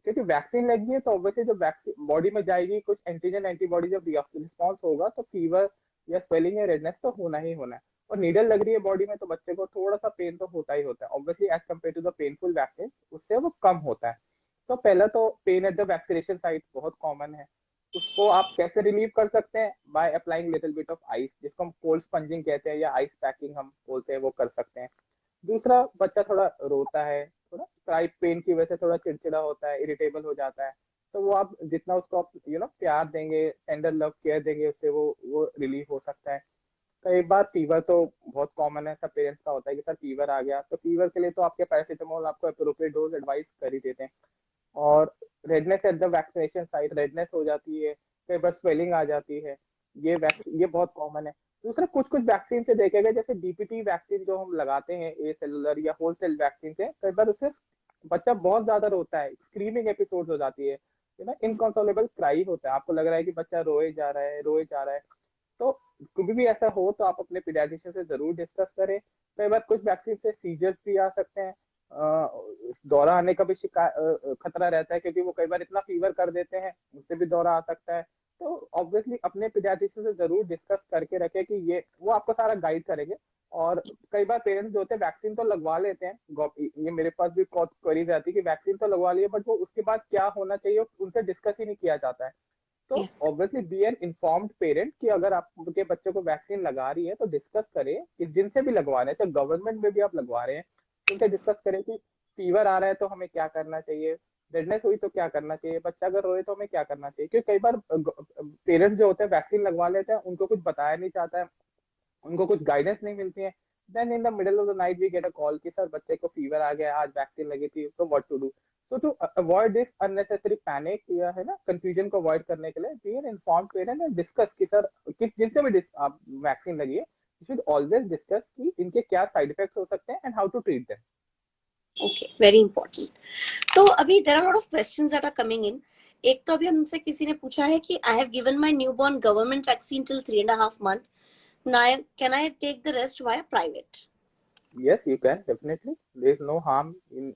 क्योंकि वैक्सीन लगी है तो ऑब्वियसली जब वैक्सीन बॉडी में जाएगी, कुछ एंटीजन एंटीबॉडी जब रिस्पॉन्स होगा तो फीवर या स्वेलिंग या रेडनेस तो होना ही होना है। और नीडल लग रही है बॉडी में तो बच्चे को थोड़ा सा पेन तो होता ही होता है, obviously as compare to the painful vaccine उससे वो कम होता है। तो पहला तो pain at the vaccination site बहुत कॉमन है। उसको आप कैसे रिलीव कर सकते हैं? By applying little bit of ice, जिसको हम कोल्ड स्पंजिंग कहते हैं या आइस पैकिंग हम बोलते हैं, वो कर सकते हैं। दूसरा, बच्चा थोड़ा रोता है, थोड़ा क्राई पेन की वजह से थोड़ा चिड़चिड़ा होता है, इरिटेबल हो जाता है, तो वो आप जितना उसको प्यार देंगे, टेंडर लव केयर देंगे, उससे वो रिलीफ हो सकता है। कई बार फीवर तो बहुत कॉमन है, सब पेरेंट्स का होता है कि सर फीवर आ गया, तो फीवर के लिए तो आपके पैरासीटामोल आपको अप्रोप्रिएट डोज एडवाइस कर ही देते हैं। और redness eight the vaccination site, redness हो जाती है, कई बार स्वेलिंग आ जाती है, ये बहुत कॉमन है। दूसरा, कुछ कुछ वैक्सीन से देखे गए, जैसे डीपीटी वैक्सीन जो हम लगाते हैं, ए सेलुलर या होल सेल वैक्सीन से, कई बार उससे बच्चा बहुत ज्यादा रोता है, स्क्रीमिंग एपिसोड हो जाती है, इनकंसोलेबल क्राई होता है, आपको लग रहा है कि बच्चा रोए जा रहा है, रोए जा रहा है। तो कभी भी ऐसा हो तो आप अपने पीडियाट्रिशियन से जरूर डिस्कस करें। कई बार कुछ वैक्सीन से सीजर्स भी आ सकते हैं, दौरा आने का भी खतरा रहता है, क्योंकि वो कई बार इतना फीवर कर देते हैं, उससे भी दौरा आ सकता है। तो ऑब्वियसली अपने पीडियाट्रिशियन से जरूर डिस्कस करके रखें कि ये वो आपको सारा गाइड करेंगे। और कई बार पेरेंट्स जो होते हैं वैक्सीन तो लगवा लेते हैं, ये मेरे पास भी बहुत क्वेरीज आती है कि वैक्सीन तो लगवा लिए, बट वो उसके बाद क्या होना चाहिए उनसे डिस्कस ही नहीं किया जाता है। तो Yeah. Obviously be an informed parent कि अगर आपके बच्चे को वैक्सीन लगा रही है तो डिस्कस करें कि जिनसे भी लगवा रहे हैं, चाहे गवर्नमेंट में भी आप लगवा रहे हैं, उनसे डिस्कस करें कि फीवर आ रहा है तो हमें क्या करना चाहिए, रेडनेस हुई तो क्या करना चाहिए, बच्चा अगर रोए तो हमें क्या करना चाहिए। क्योंकि कई बार पेरेंट्स जो होते हैं वैक्सीन लगवा लेते हैं, उनको कुछ बताया नहीं जाता है, उनको कुछ गाइडेंस नहीं मिलती है। Then in the middle of the night we get a call कि सर बच्चे को फीवर आ गया, आज वैक्सीन लगी थी, तो what to do. So to avoid this unnecessary panic या है ना कंफ्यूजन को अवॉइड करने के लिए be an informed parent and discuss कि सर किस जिनसे भी आप वैक्सीन लगी है, यू शुड ऑलवेज डिस्कस कि इनके क्या साइड इफेक्ट्स हो सकते हैं and how to treat them. Okay, very important. तो अभी there are a lot of questions that are coming in. एक तो अभी हमसे किसी ने पूछा है कि I have given my newborn government vaccine till 3.5 months. Now can I take the rest via private? Yes you can definitely, there is no harm in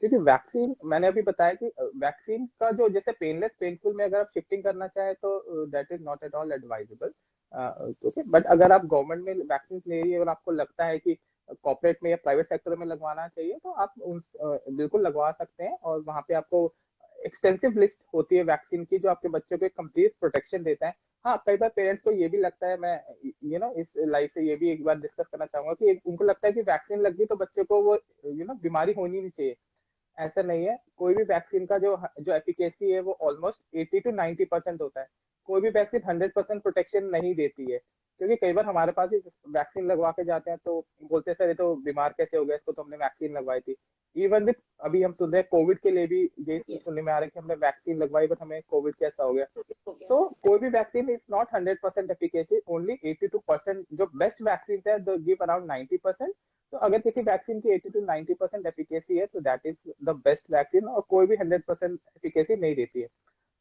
क्योंकि वैक्सीन मैंने अभी बताया कि वैक्सीन का जो जैसे पेनलेस पेनफुल में अगर आप शिफ्टिंग करना चाहे तो that is not at all advisable. Okay, but अगर आप गवर्नमेंट में वैक्सीन ले रही है और आपको लगता है कि कॉर्पोरेट में या प्राइवेट सेक्टर में लगवाना चाहिए, तो आप बिल्कुल लगवा सकते हैं। और वहाँ पे आपको एक्सटेंसिव लिस्ट होती है वैक्सीन की, जो आपके बच्चों को एक कंप्लीट प्रोटेक्शन देता है। हाँ, कई बार पेरेंट्स को ये भी लगता है, मैं इस लाइफ से ये भी एक बार डिस्कस करना चाहूंगा कि उनको लगता है कि वैक्सीन लग गई तो बच्चे को वो बीमारी होनी नहीं चाहिए। ऐसा नहीं है, कोई भी वैक्सीन का जो जो एफिकेसी है वो ऑलमोस्ट 80 to 90% होता है। कोई भी वैक्सीन 100% प्रोटेक्शन नहीं देती है, क्योंकि कई बार हमारे पास भी वैक्सीन लगवा के जाते हैं तो बोलते हैं सर ये तो बीमार कैसे हो गया, इसको तो हमने वैक्सीन लगवाई थी। इवन विथ अभी हम सुन रहे हैं कोविड के लिए भी ये Yes. सुनने में आ रहा है कि हमने वैक्सीन लगवाई बट हमें कोविड कैसा हो गया। हो गया. तो कोई भी vaccine is not 100% efficacy, only 82%। जो बेस्ट वैक्सीन है दो गिव अराउंड 90%। तो अगर किसी वैक्सीन की 80 to 90% एफिकेसी है तो that is the best vaccine, और कोई भी 100% एफिकेसी नहीं देती है।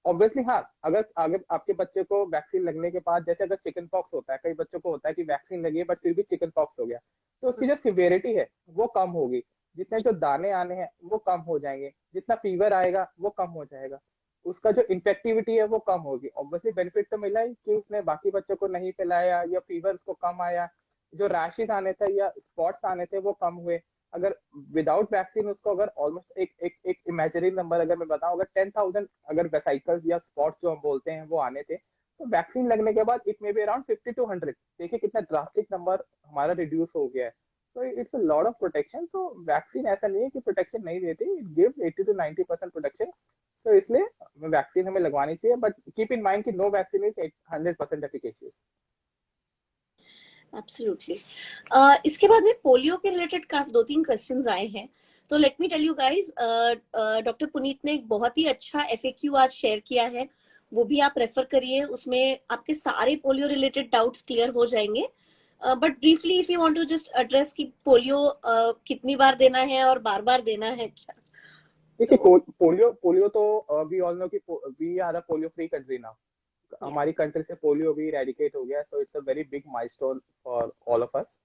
ऑब्वियसली हाँ, अगर अगर आपके बच्चे को वैक्सीन लगने के बाद, जैसे अगर चिकन पॉक्स होता है, कई बच्चों को होता है कि वैक्सीन लगी है बट फिर भी चिकन पॉक्स हो गया, तो उसकी जो सिवियरिटी है वो कम होगी, जितने जो दाने आने हैं वो कम हो जाएंगे, जितना फीवर आएगा वो कम हो जाएगा, उसका जो इन्फेक्टिविटी है वो कम होगी। ऑब्वियसली बेनिफिट तो मिला ही कि उसने बाकी बच्चों को नहीं फैलाया या फीवर उसको कम आया, जो रैशेस आने थे या स्पॉट्स आने थे वो कम हुए। अगर विदाउट वैक्सीन उसको अगर ऑलमोस्ट एक इमेजिनरी नंबर अगर मैं बताऊं, अगर 10,000 अगर वेसाइकल्स या स्पॉट्स जो हम बोलते हैं वो आने थे, तो वैक्सीन लगने के बाद it may be around 50 to 100। देखिए कितना ड्रास्टिक नंबर हमारा रिड्यूस हो गया है। So it's a lot of protection. तो वैक्सीन ऐसा नहीं है कि प्रोटेक्शन नहीं देती, it gives 80 to 90% protection. So इसलिए वैक्सीन हमें लगवानी चाहिए, बट कीप इन माइंड कि no vaccine is 100% efficacious. Absolutely. इसके बाद में पोलियो के रिलेटेड काफी 2-3 क्वेश्चंस आए हैं। तो let me tell you guys, doctor Puneet ने एक बहुत ही अच्छा एफएक्यू आज शेयर किया है, वो भी आप रेफर करिए, उसमें आपके सारे पोलियो रिलेटेड डाउट्स क्लियर हो जाएंगे। But briefly if you want to just address कि पोलियो कितनी बार देना है और बार बार देना है क्या, देखिए तो पोलियो पोलियो तो वी ऑल नो कि we are a polio free country now. या हमारी कंट्री से पोलियो भी इरेडिकेट हो गया, so it's a very big milestone for all of us.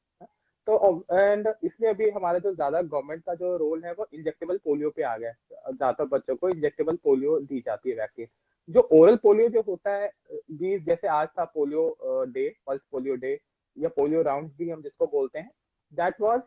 तो एंड इसलिए अभी हमारा जो ज्यादा गवर्नमेंट का जो रोल है वो इंजेक्टेबल पोलियो पे आ गया है। ज्यादातर बच्चों को इंजेक्टेबल पोलियो दी जाती है वैक्सीन। जो ओरल पोलियो जो होता है, जैसे आज था polio day, pulse polio day या पोलियो राउंड भी हम जिसको बोलते हैं, दैट वाज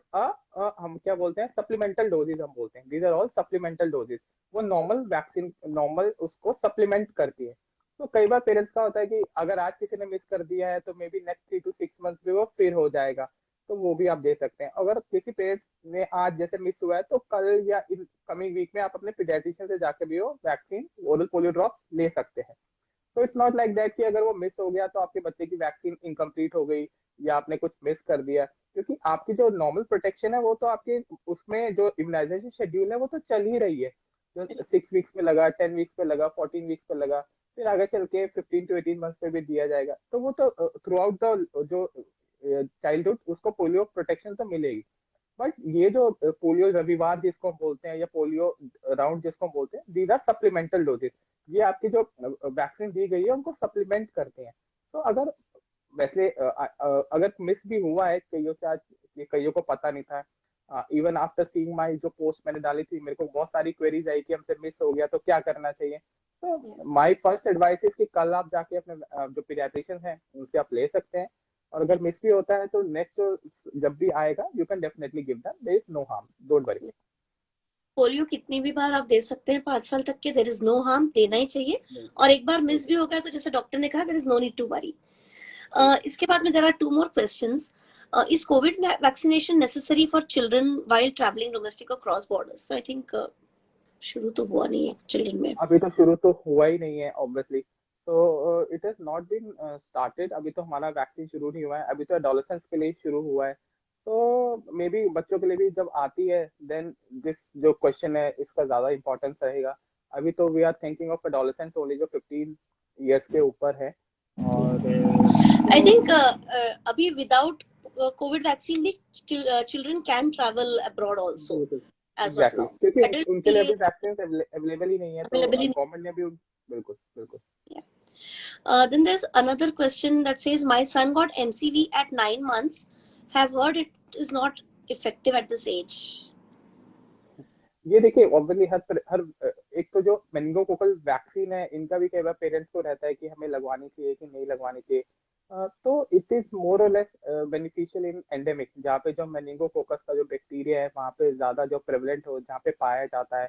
हम क्या बोलते हैं, सप्लीमेंटल डोजेज हम बोलते हैं, these are all supplemental doses. वो नॉर्मल वैक्सीन नॉर्मल उसको सप्लीमेंट करती है। तो कई बार पेरेंट्स का होता है कि अगर आज किसी ने मिस कर दिया है तो may be next 3 to 6 months में वो फिर हो जाएगा। तो वो भी आप दे सकते हैं। अगर किसी पेरेंट्स ने आज जैसे मिस हुआ है तो कल या इन कमिंग वीक में आप अपने पीडियाट्रिशियन से जाके भी वो वैक्सीन ओरल पोलियो ड्रॉप ले सकते हैं। तो इट्स नॉट लाइक दैट कि अगर वो मिस हो गया तो आपके बच्चे की वैक्सीन इनकम्प्लीट हो गई या आपने कुछ मिस कर दिया, क्योंकि आपकी जो नॉर्मल प्रोटेक्शन है वो तो आपके उसमें जो इम्यूनाइजेशन शेड्यूल है वो तो चल ही रही है। जो 6 वीक्स पे लगा, 10 वीक्स पे लगा, 14 वीक्स पे लगा, फिर आगे चल के 15 to 18 मंथ पे भी दिया जाएगा, तो वो तो थ्रू आउट द जो चाइल्डहुड उसको पोलियो प्रोटेक्शन तो मिलेगी। बट ये जो पोलियो रविवार जिसको हम बोलते हैं या पोलियो राउंड जिसको हम बोलते हैं, दीज आर सप्लीमेंटल डोजेस। ये आपकी जो वैक्सीन दी गई है उनको सप्लीमेंट करते हैं। तो अगर वैसे अगर मिस भी हुआ है कईयों से, आज ये कईयों को पता नहीं था। इवन आफ्टर सीइंग माई जो पोस्ट मैंने डाली थी, मेरे को बहुत सारी क्वेरीज आई कि हमसे मिस हो गया तो क्या करना चाहिए। Yeah. तो माय फर्स्ट एडवाइस इज कि कल आप जाके अपने जो पीडियाट्रिशियन हैं उनसे आप ले सकते हैं। और अगर मिस भी होता है तो नेक्स्ट जब भी आएगा you can definitely give them, there is no harm, don't worry. Polio कितनी भी बार आप दे सकते हैं, 5 साल तक के, देर इज नो हार्म, देना ही चाहिए। और एक बार मिस भी हो गया तो जैसे डॉक्टर ने कहा, there is no need to worry. इसके बाद में there are 2 more questions. Is Covid vaccination necessary for children while travelling domestic और क्रॉस बॉर्डर्स? तो आई थिंक शुरू तो हुआ नहीं है चिल्ड्रन में। अभी तो शुरू तो हुआ ही नहीं है obviously. So it has not been started, अभी तो हमारा वैक्सीन शुरू नहीं हुआ है, अभी तो एडोलेसेंट्स के लिए शुरू हुआ है। सो मे बी बच्चों के लिए भी जब आती है देन दिस जो क्वेश्चन है इसका ज्यादा इंपॉर्टेंस रहेगा। अभी तो we are thinking of adolescents only जो 15 ईयर्स के ऊपर है। और आई तो थिंक अभी विदाउट कोविड वैक्सीन भी children can travel abroad also as of exactly now. क्योंकि एडल्ट उनके के लिए लिए अभी वैक्सीन अवेलेबल ही नहीं है, तो अवेलेबल ही गवर्नमेंट ने भी बिल्कुल बिल्कुल। नहीं है। Then there's another question that says, my son got MCV at 9 months. Have heard it is not effective at this age. ये देखिए ऑब्वियसली हर एक तो जो मेनिंगोकोकल वैक्सीन है इनका भी कई बार पेरेंट्स को रहता है कि हमें लगवानी चाहिए कि नहीं लगवानी चाहिए। तो इट इज मोर और लेस बेनिफिशियल इन एंडेमिक, जहाँ पे जो मेनिंगोकोकस का जो बैक्टीरिया है वहाँ पे ज्यादा जो प्रेवलेंट हो, जहाँ पे पाया जाता है,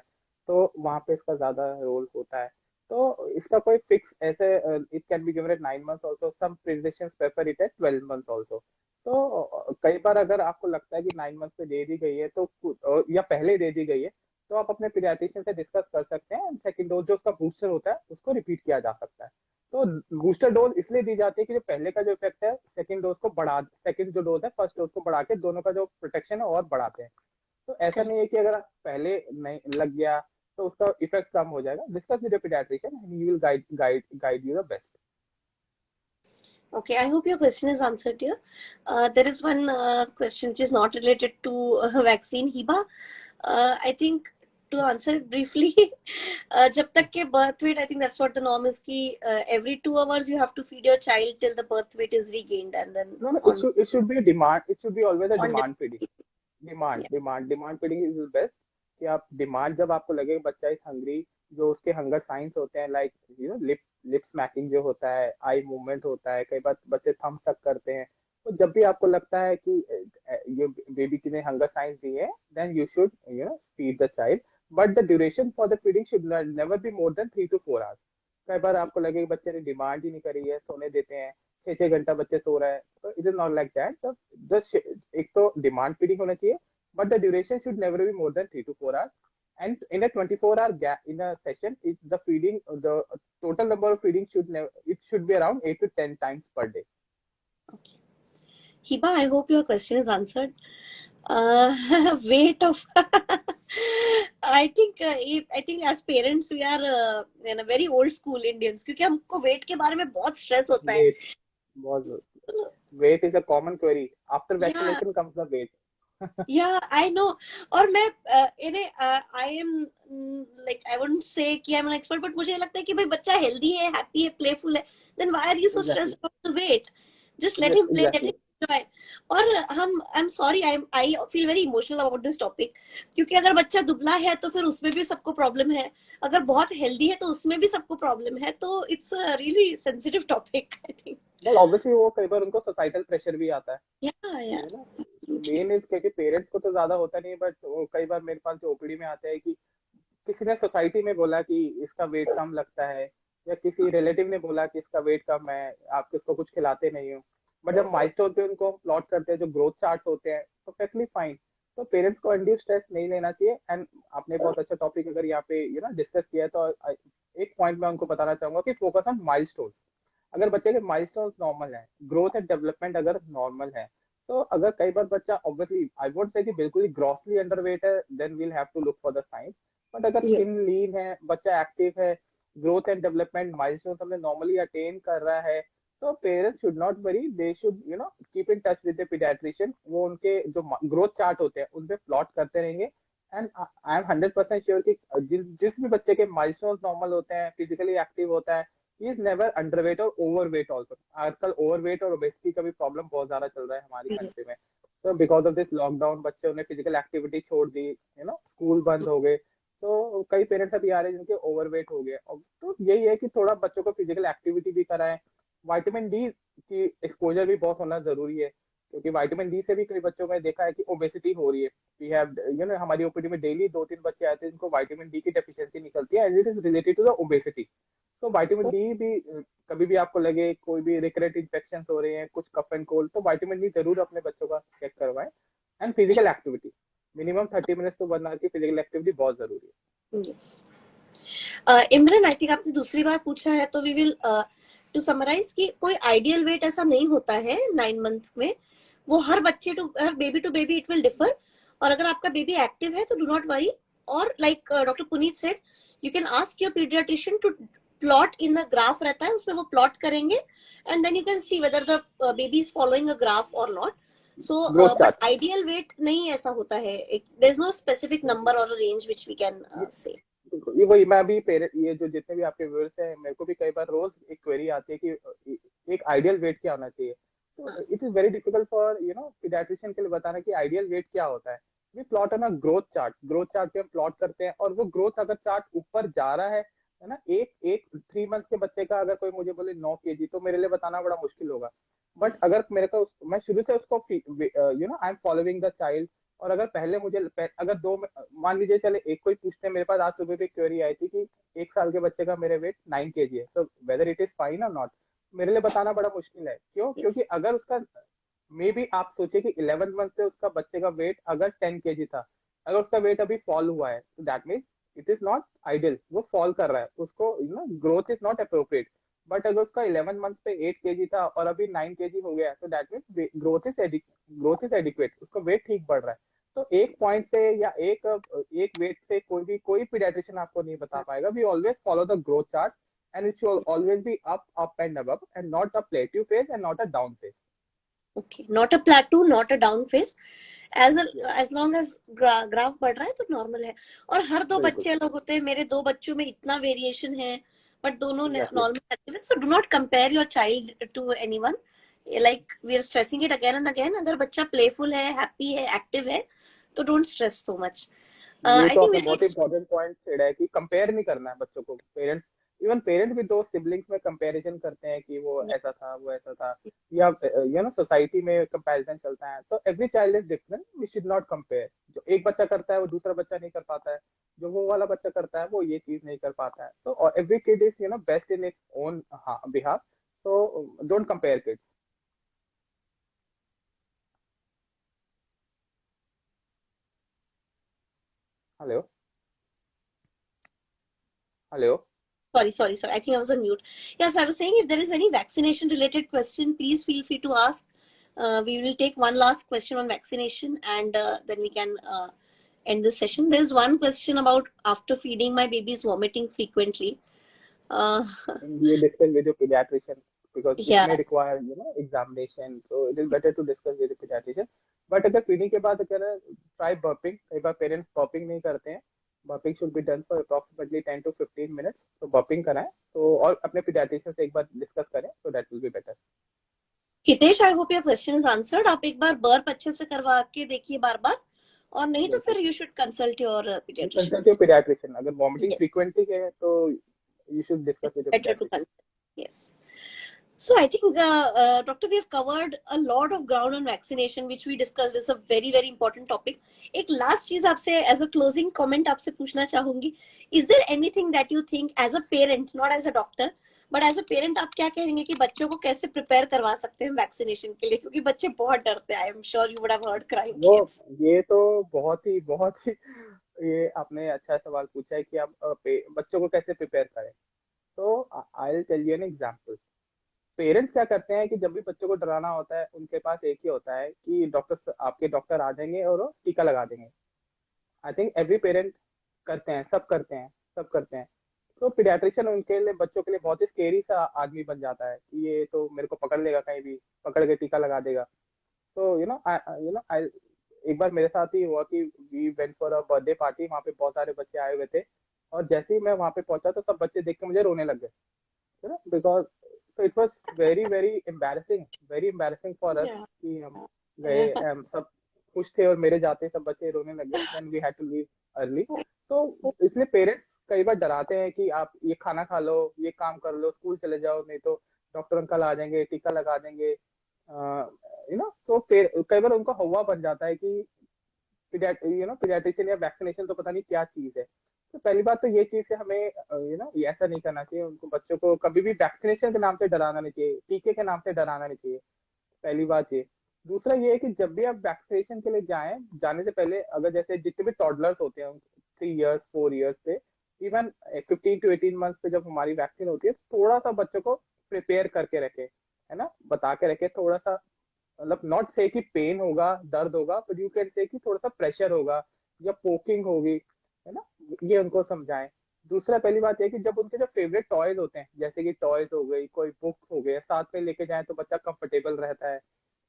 तो वहाँ पे इसका ज्यादा रोल होता है। तो इसका कोई फिक्स ऐसे, it can be given at 9 months also, some physicians prefer it at 12 months also. तो कई बार अगर आपको लगता है कि 9 मंथ पे दे दी गई है तो या पहले दे दी गई है, तो आप अपने पीडियाट्रिशियन से डिस्कस कर सकते हैं। सेकंड डोज जो उसका बूस्टर होता है उसको रिपीट किया जा सकता है। तो बूस्टर डोज इसलिए दी जाती है कि जो पहले का जो इफेक्ट है सेकंड डोज को बढ़ा, सेकंड जो डोज है फर्स्ट डोज को बढ़ा के दोनों का जो प्रोटेक्शन है और बढ़ाते हैं। तो ऐसा Correct. नहीं है कि अगर पहले नहीं लग गया तो उसका इफेक्ट कम हो जाएगा। Discuss with paediatrician and he will guide you the best. Okay, I hope your question is answered here. There is one question which is not related to vaccine. Hiba, I think to answer it briefly, जब तक के birth weight, I think that's what the norm is कि every 2 hours you have to feed your child till the birth weight is regained, and then No, no, on it should be a demand. It should be always a on demand feeding. yeah. Demand feeding is best. कि आप demand, जब आपको लगे बच्चा is hungry, जो उसके hunger science होते हैं like you know lip smacking जो होता है, आई मूवमेंट होता है, कई बार बच्चे थम सक करते हैं, तो जब भी आपको लगता है कि ये बेबी की ने हंगर साइंस दिए हैं then you should feed the child. But the duration for the feeding should never be more than 3 to 4 hours. कई बार आपको लगे कि बच्चे ने डिमांड ही नहीं करी है, सोने देते हैं, 6 6 घंटा बच्चे सो रहा है, तो it is not like that. तो जस्ट एक तो डिमांड फीडिंग होना चाहिए, but the duration should never be more than 3 to 4 hours. And in a 24-hour gap in a session, the feeding, the total number of feeding should never, it should be around 8 to 10 times per day. Okay. Hiba, I hope your question is answered. Weight of I think as parents we are very old school Indians, क्योंकि हमको weight के बारे में बहुत stress होता है। Weight, was weight is a common query. After Yeah, vaccination comes the weight. yeah, I know. और मैं इन्हें I am like I wouldn't say कि I'm an expert, but मुझे लगता है कि भाई बच्चा healthy है, happy है, playful है, then why are you so Exactly. stressed about the weight? Just let him play, let him Exactly. enjoy. और I'm sorry, I feel very emotional about this topic, क्योंकि अगर बच्चा दुबला है तो फिर उसमें भी सबको प्रॉब्लम है, अगर बहुत हेल्दी है तो उसमें भी सबको प्रॉब्लम है, तो it's a really sensitive topic I think. Well, obviously वो कई बार उनको सोसाइटल प्रेशर भी आता है, या है ना। मेन इज क्योंकि पेरेंट्स को तो ज्यादा होता नहीं, बट कई बार मेरे पास जो ओपीडी में आते हैं कि किसी ने सोसाइटी में बोला कि इसका वेट कम लगता है, या किसी रिलेटिव ने बोला कि इसका वेट कम है, आप किसको कुछ खिलाते नहीं हो, बट जब माइलस्टोन पे उनको प्लॉट करते हैं, जो ग्रोथ चार्ट्स होते हैं, परफेक्टली फाइन। तो पेरेंट्स को अनड्यू स्ट्रेस नहीं लेना चाहिए। एंड आपने बहुत अच्छा टॉपिक अगर यहाँ पे डिस्कस किया है, तो एक पॉइंट मैं उनको बताना चाहूंगा कि फोकस ऑन माइलस्टोन। अगर बच्चे के माइलस्टोन नॉर्मल है, ग्रोथ एंड डेवलपमेंट अगर नॉर्मल है, तो अगर कई बार बच्चा ऑब्वियसली आई वोंट से कि बिल्कुल ही ग्रॉसली अंडरवेट है, then we'll have to look for the sign. बट अगर Yes. स्किन लीन है, बच्चा एक्टिव है, ग्रोथ एंड डेवलपमेंट माइलस्टोन हमने नॉर्मली अटेन कर रहा है, तो parents should not worry, they should keep in touch with the paediatrician. वो उनके जो ग्रोथ चार्ट होते हैं उन पे प्लॉट करते रहेंगे। एंड आई एम 100% श्योर कि जिस भी बच्चे के माइलस्टोन नॉर्मल होते हैं, फिजिकली एक्टिव होता है, ही इज नेवर अंडरवेट और ओवरवेट ऑल्सो। आजकल ओवरवेट और ओबेसिटी का भी प्रॉब्लम बहुत ज्यादा चल रहा है हमारी Yes. कंट्री में। तो बिकॉज ऑफ दिस लॉकडाउन बच्चों ने फिजिकल एक्टिविटी छोड़ दी, स्कूल बंद हो गए, तो कई पेरेंट्स अभी आ रहे हैं जिनके ओवरवेट हो गए। तो यही है कि थोड़ा बच्चों को फिजिकल एक्टिविटी भी कराएं। विटामिन डी की एक्सपोजर भी बहुत होना जरूरी है, क्योंकि विटामिन डी से भी कई बच्चों में देखा है कि ओबेसिटी हो रही है। वी हैव हमारी ओपीडी में डेली 2-3 बच्चे आते हैं जिनको विटामिन डी की डेफिशिएंसी निकलती है, and it is related to the obesity. तो विटामिन डी भी कभी भी आपको लगे कोई भी रिकरेंट इन्फेक्शन हो रहे हैं, कुछ कफ एंड कोल्ड, तो विटामिन डी जरूर अपने बच्चों का चेक करवाएं। And physical activity minimum 30 minutes to 1 hour की फिजिकल एक्टिविटी बहुत जरूरी है। Yes. इमरन, आई थिंक आपने दूसरी बार पूछा है, तो वी विल टू समराइज कि कोई आइडियल वेट ऐसा नहीं होता है 9 मंथ्स में। वो हर बच्चे हर baby to baby it will differ. और अगर आपका बेबी एक्टिव है तो डू नॉट वरी। और like doctor Puneet said, you can ask your paediatrician to plot in the graph रहता है, उसमें वो प्लॉट करेंगे, and then you can see whether the baby is following a graph और not. So growth but chart ideal weight नहीं ऐसा होता है, there is no specific number और range which we can say. ये वही मैं भी पेरेंट, ये जो जितने भी आपके व्यूअर्स हैं, मेरे को भी कई बार रोज एक क्वेरी आती है कि एक आइडियल वेट क्या होना चाहिए। तो it is very difficult for paediatrician के लिए बताना कि आइडियल वेट क्या होता है। वी प्लॉट है ना ग्रोथ चार्ट, ग्रोथ चार्ट पे हम प्लॉट करते हैं, और वो ग्रोथ अगर चार्ट ऊपर जा रहा है ना, एक एक 3 मंथ के बच्चे का अगर कोई मुझे बोले 9 kg, तो मेरे लिए बताना बड़ा मुश्किल होगा। बट अगर मेरे को, मैं शुरू से उसको I am following the child, और अगर पहले मुझे अगर मान लीजिए चले एक कोई पूछते, मेरे पास आज सुबह भी क्वेरी आई थी कि 1 साल के बच्चे का मेरे वेट 9 kg है, तो वेदर इट इज फाइन और नॉट, मेरे लिए बताना बड़ा मुश्किल है। क्यों? Yes. क्योंकि अगर उसका मे बी आप सोचे कि 11 मंथ से उसका बच्चे का वेट अगर 10 kg था, अगर उसका वेट अभी फॉल हुआ है, तो that means it is not ideal, वो फॉल कर रहा है, उसको growth is not appropriate. But अगर उसका 11 मंथ पे 8 kg था और अभी 9 kg हो गया, तो that means growth is adequate, उसका वेट ठीक बढ़ रहा है। तो एक पॉइंट से या एक वेट से कोई पीडियाट्रिशियन आपको नहीं बता पाएगा। We always follow the growth chart, and it should always be up and above, and not a plateau phase and not a down phase. Okay, not a plateau, not a down phase. Yes, as long as graph बढ़ रहा है तो normal है। और हर दो बिल्कुल, बच्चे अलग होते हैं, मेरे 2 बच्चों में इतना वेरिएशन है, बट दोनों एग्जैक्टली। नॉर्मल रहते हैं। So do not compare your child to anyone. Like we are stressing it again and again, अगर बच्चा प्लेफुल है, हैप्पी है, एक्टिव है, तो डोंट स्ट्रेस सो मच। ये आई तो थिंक आपने वी बहुत इंपॉर्टेंट पॉइंट छेड़ा है कि कंपेयर नहीं करना है बच्चों को। पेरेंट्स, इवन पेरेंट भी दो सिबलिंग्स में कंपैरिजन करते हैं कि वो ऐसा था, वो ऐसा था, या सोसाइटी में कंपैरिजन चलता है। तो every child is different, we should not compare. जो एक बच्चा करता है वो दूसरा बच्चा नहीं कर पाता है, जो वो वाला बच्चा करता है वो ये चीज नहीं कर पाता है। So every kid is best in its own behalf, so don't compare kids. Hello, hello. sorry, I think I was on mute. Yes, I was saying, if there is any vaccination related question, please feel free to ask. We will take one last question on vaccination, and then we can end this session. There is one question about after feeding, my baby is vomiting frequently. You discuss with your pediatrician, because it Yeah. may require examination, so it is better to discuss with the pediatrician. But अगर feeding के बाद अगर try burping, कई बार parents burping नहीं करते हैं। burping should be done for approximately 10 to 15 minutes, तो burping कराएं, तो और अपने pediatrician से एक बार डिस्कस करें, so that will be better. Hitesh, I hope your question is answered. आप एक बार बर्प अच्छे से करवा के देखिए बार बार, और नहीं तो फिर you should consult your paediatrician. Consult your pediatrician। अगर वॉमिटिंग फ्रीक्वेंटली है तो you should discuss with your Better to pediatrician. consult. Yes. So I think, Doctor, we have covered a lot of ground on vaccination, which we discussed. It's a very, very important topic. एक last चीज आपसे as a closing comment आपसे पूछना चाहूंगी. Is there anything that you think as a parent, not as a doctor, but as a parent आप क्या कहेंगे कि बच्चों को कैसे प्रिपेयर करवा सकते हैं वैक्सीनेशन के लिए, क्योंकि बच्चे बहुत डरते हैं। I am sure you would have heard crying वो किड्स। ये तो बहुत ही ये आपने अच्छा सवाल पूछा है कि आप बच्चों को कैसे प्रिपेयर करें। तो I will tell you an example. Parents क्या करते हैं कि जब भी बच्चों को डराना होता है, उनके पास एक ही होता है कि आपके डॉक्टर आ जाएंगे और वो टीका लगा देंगे। आई थिंक एवरी पेरेंट करते हैं, सब करते हैं, सब करते हैं। तो पीडियाट्रिशियन उनके लिए, बच्चों के लिए बहुत ही स्केरी सा आदमी बन जाता है कि ये तो मेरे को पकड़ लेगा, कहीं भी पकड़ के टीका लगा देगा। तो आई एक बार मेरे साथ ही हुआ कि we went for a birthday party, वहाँ पे बहुत सारे बच्चे आए हुए थे। और जैसे ही मैं वहाँ पे पहुंचा तो सब बच्चे देख के मुझे रोने लग गए, because so it was very embarrassing for us कि हम गए, सब खुश थे और मेरे जाते ही सब बच्चे रोने लगे, then we had to leave early. तो इसलिए पेरेंट्स कई बार डराते हैं कि आप ये खाना खा लो, ये काम कर लो, स्कूल चले जाओ, नहीं तो डॉक्टर अंकल आ जाएंगे, टीका लगा देंगे। तो कई बार उनका हवा बन जाता है कि पीडियाट्रिशियन या वैक्सीनेशन तो पता नहीं क्या चीज है। तो पहली बात तो ये चीज से हमें ये ऐसा नहीं करना चाहिए, उनको, बच्चों को कभी भी वैक्सीनेशन के नाम से डराना नहीं चाहिए, टीके के नाम से डराना नहीं चाहिए। पहली बात ये। दूसरा ये है कि जब भी आप वैक्सीनेशन के लिए जाएं, जाने से पहले अगर जैसे जितने भी टॉडलर्स होते हैं 3 इयर्स 4 इयर्स पे, इवन 15 to 18 मंथ पे जब हमारी वैक्सीन होती है, थोड़ा सा बच्चों को प्रिपेयर करके रखे, है ना, बता के रखे थोड़ा सा। मतलब नॉट से कि पेन होगा, दर्द होगा, बट यू कैन से कि थोड़ा सा प्रेशर होगा या पोकिंग होगी, है ना, ये उनको समझाएं। दूसरा, पहली बात है कि जब उनके जो फेवरेट टॉयज होते हैं, जैसे कि टॉयज हो गई, कोई बुक्स हो गए, साथ में लेके जाएं तो बच्चा कंफर्टेबल रहता है।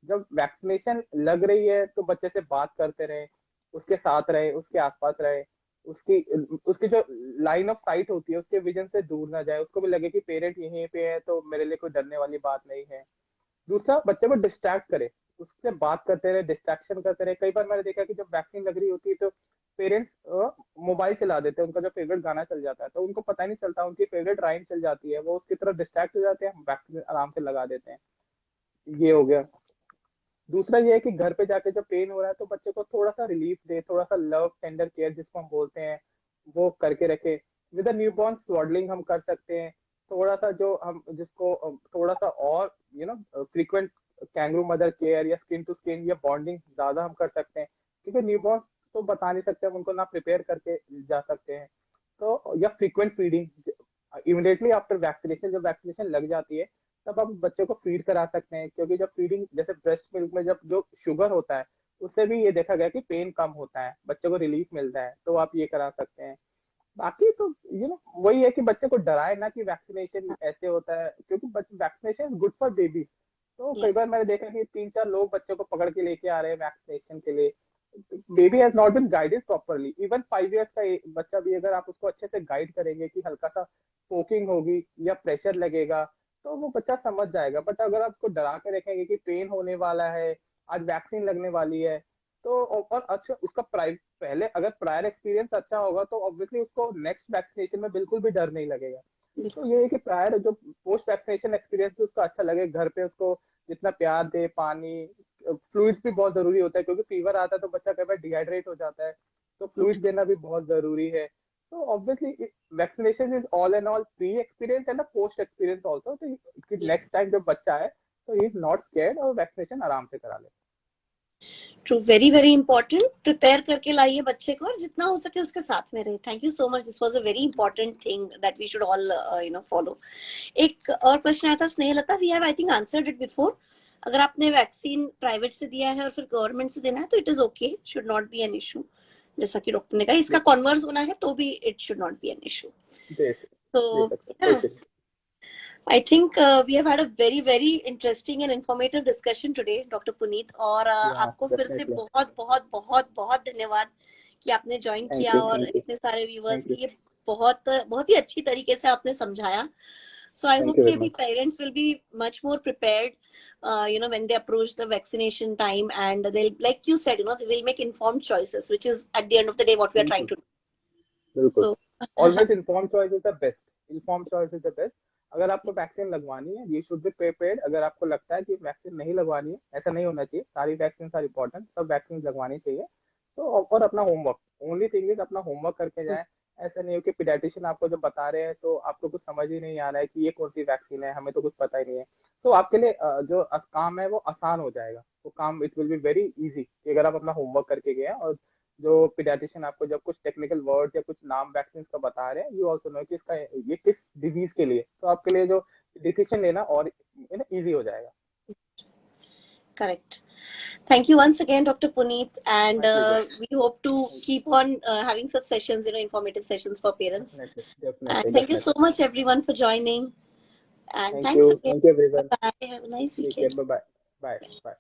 जब वैक्सीनेशन लग रही है तो बच्चे से बात करते रहे, उसके साथ रहे, उसके आसपास रहे, उसकी उसकी जो लाइन ऑफ साइट होती है उसके विजन से दूर ना जाए, उसको भी लगे कि पेरेंट यहीं पे है तो मेरे लिए कोई डरने वाली बात नहीं है। दूसरा, बच्चे को डिस्ट्रैक्ट करे, उससे बात करते रहे, डिस्ट्रैक्शन करते रहे। कई बार मैंने देखा कि जब वैक्सीन लग रही होती है तो पेरेंट्स मोबाइल चला देते हैं, उनका जो फेवरेट गाना चल जाता है, तो उनको पता ही नहीं चलता, उनकी फेवरेट राइम चल जाती है, वो उसकी तरफ डिस्ट्रैक्ट हो जाते हैं, वैक्सीन आराम से लगा देते हैं। ये हो गया। दूसरा ये है कि घर पे जाके जब पेन हो रहा है तो बच्चे को थोड़ा सा रिलीफ दे, थोड़ा सा लव टेंडर केयर जिसको हम बोलते हैं, वो करके रखे। विद अ न्यूबॉर्न स्वॉडलिंग हम कर सकते हैं। थोड़ा सा जो हम जिसको थोड़ा सा और फ्रीक्वेंट कैंगरू मदर केयर या स्किन टू स्किन या बॉन्डिंग ज्यादा हम कर सकते हैं, क्योंकि न्यूबॉर्न तो बता नहीं सकते, हम उनको ना प्रिपेयर करके जा सकते हैं। तो या frequent feeding immediately after vaccination, जब वैक्सीनेशन लग जाती है तब आप बच्चे को फीड करा सकते हैं, क्योंकि जब फीडिंग, जैसे ब्रेस्ट मिल्क में जब जो शुगर होता है उससे भी ये देखा गया कि पेन कम होता है, बच्चे को रिलीफ मिलता है, तो आप ये करा सकते हैं। बाकी तो वही है कि बच्चे को डराए ना कि वैक्सीनेशन ऐसे होता है, क्योंकि vaccination is good for babies. तो Yeah. कई बार मैंने देखा कि 3-4 लोग बच्चे को पकड़ के लेके आ रहे हैं वैक्सीनेशन के लिए। Baby has not been guided properly. Even 5 years का बच्चा भी अगर आप उसको अच्छे से गाइड करेंगे कि हल्का सा पोकिंग होगी या प्रेशर लगेगा, तो वो बच्चा समझ जाएगा। बट अगर आप उसको डरा के रखेंगे कि पेन होने वाला है, आज वैक्सीन लगने वाली है, तो और अच्छा उसका पहले अगर प्रायर एक्सपीरियंस अच्छा होगा तो ऑब्वियसली उसको नेक्स्ट वैक्सीनेशन में बिल्कुल भी डर नहीं लगेगा। तो ये है कि प्रायर जो पोस्ट वैक्सीनेशन एक्सपीरियंस भी उसका अच्छा लगे, घर पे उसको जितना प्यार दे, पानी, फ्लूइड्स भी बहुत जरूरी होता है, क्योंकि फीवर आता है तो बच्चा कई बार डिहाइड्रेट हो जाता है, तो फ्लूइड देना भी बहुत जरूरी है। तो obviously vaccination is all and all pre experience and post experience also, तो Yeah. नेक्स्ट टाइम जब बच्चा है तो ही इज नॉट स्केर्ड और वैक्सीनेशन आराम से करा ले। True, very very important. Prepare करके लाइए बच्चे को और जितना हो सके उसके साथ में रहे। Thank you so much, this was a very important thing that we should all follow. एक और क्वेश्चन आया था Snehlata, we have I think answered it before. अगर आपने वैक्सीन प्राइवेट से दिया है और फिर गवर्नमेंट से देना है तो it is okay, should not be an issue. जैसा कि डॉक्टर ने कहा, इसका कॉन्वर्स होना है तो भी it should not be an issue. दे दे तो सकते, कोई issue I think we have had a very very interesting and informative discussion today, Dr. Puneet. और नहीं। या आपको फिर से डेफिनेटली। बहुत बहुत बहुत बहुत धन्यवाद कि आपने ज्वाइन थैंक किया यू, और थैंक यू, इतने सारे व्यूवर्स थैंक यू, के लिए बहुत बहुत ही अच्छी तरीके से आपने समझाया। So I thank hope you कि वेरी अभी much. parents will be much more prepared, when they approach the vaccination time, and they'll, like you said, they will make informed choices, which is at the end of the day what we are trying बिल्कुल, to do. बिल्कुल। So always inform choice is the best. Inform choice is the best. अगर आपको vaccine लगवानी है, ये should be prepared. अगर आपको लगता है कि वैक्सीन नहीं लगवानी है, ऐसा नहीं होना चाहिए, सारी वैक्सीन आर इंपॉर्टेंट, सब वैक्सीन लगवानी चाहिए। तो और अपना होमवर्क, ओनली थिंग इज अपना होमवर्क करके जाए, ऐसा नहीं हो कि पीडियाट्रिशियन आपको जब बता रहे हैं तो आपको कुछ समझ ही नहीं आ रहा है कि ये कौन सी वैक्सीन है, हमें तो कुछ पता ही नहीं है। तो आपके लिए जो काम है वो आसान हो जाएगा, वो काम it will be very easy कि अगर आप अपना होमवर्क करके गए हैं, और जो पीडियाट्रिशियन आपको जब कुछ टेक्निकल वर्ड्स या कुछ नाम वैक्सीन का बता रहे हैं, यू ऑल्सो नो कि इसका ये किस डिजीज के लिए, तो आपके लिए जो डिसीजन लेना और इजी हो जाएगा। Correct. Thank you once again, Dr. Puneet, and thank you जय। we hope to keep on having such sessions, informative sessions for parents. Definitely And definitely thank you so definitely. much, everyone, for joining. And thank thanks you, again. Thank you everyone. Bye. Have a nice ठीक है, weekend. Bye bye bye bye.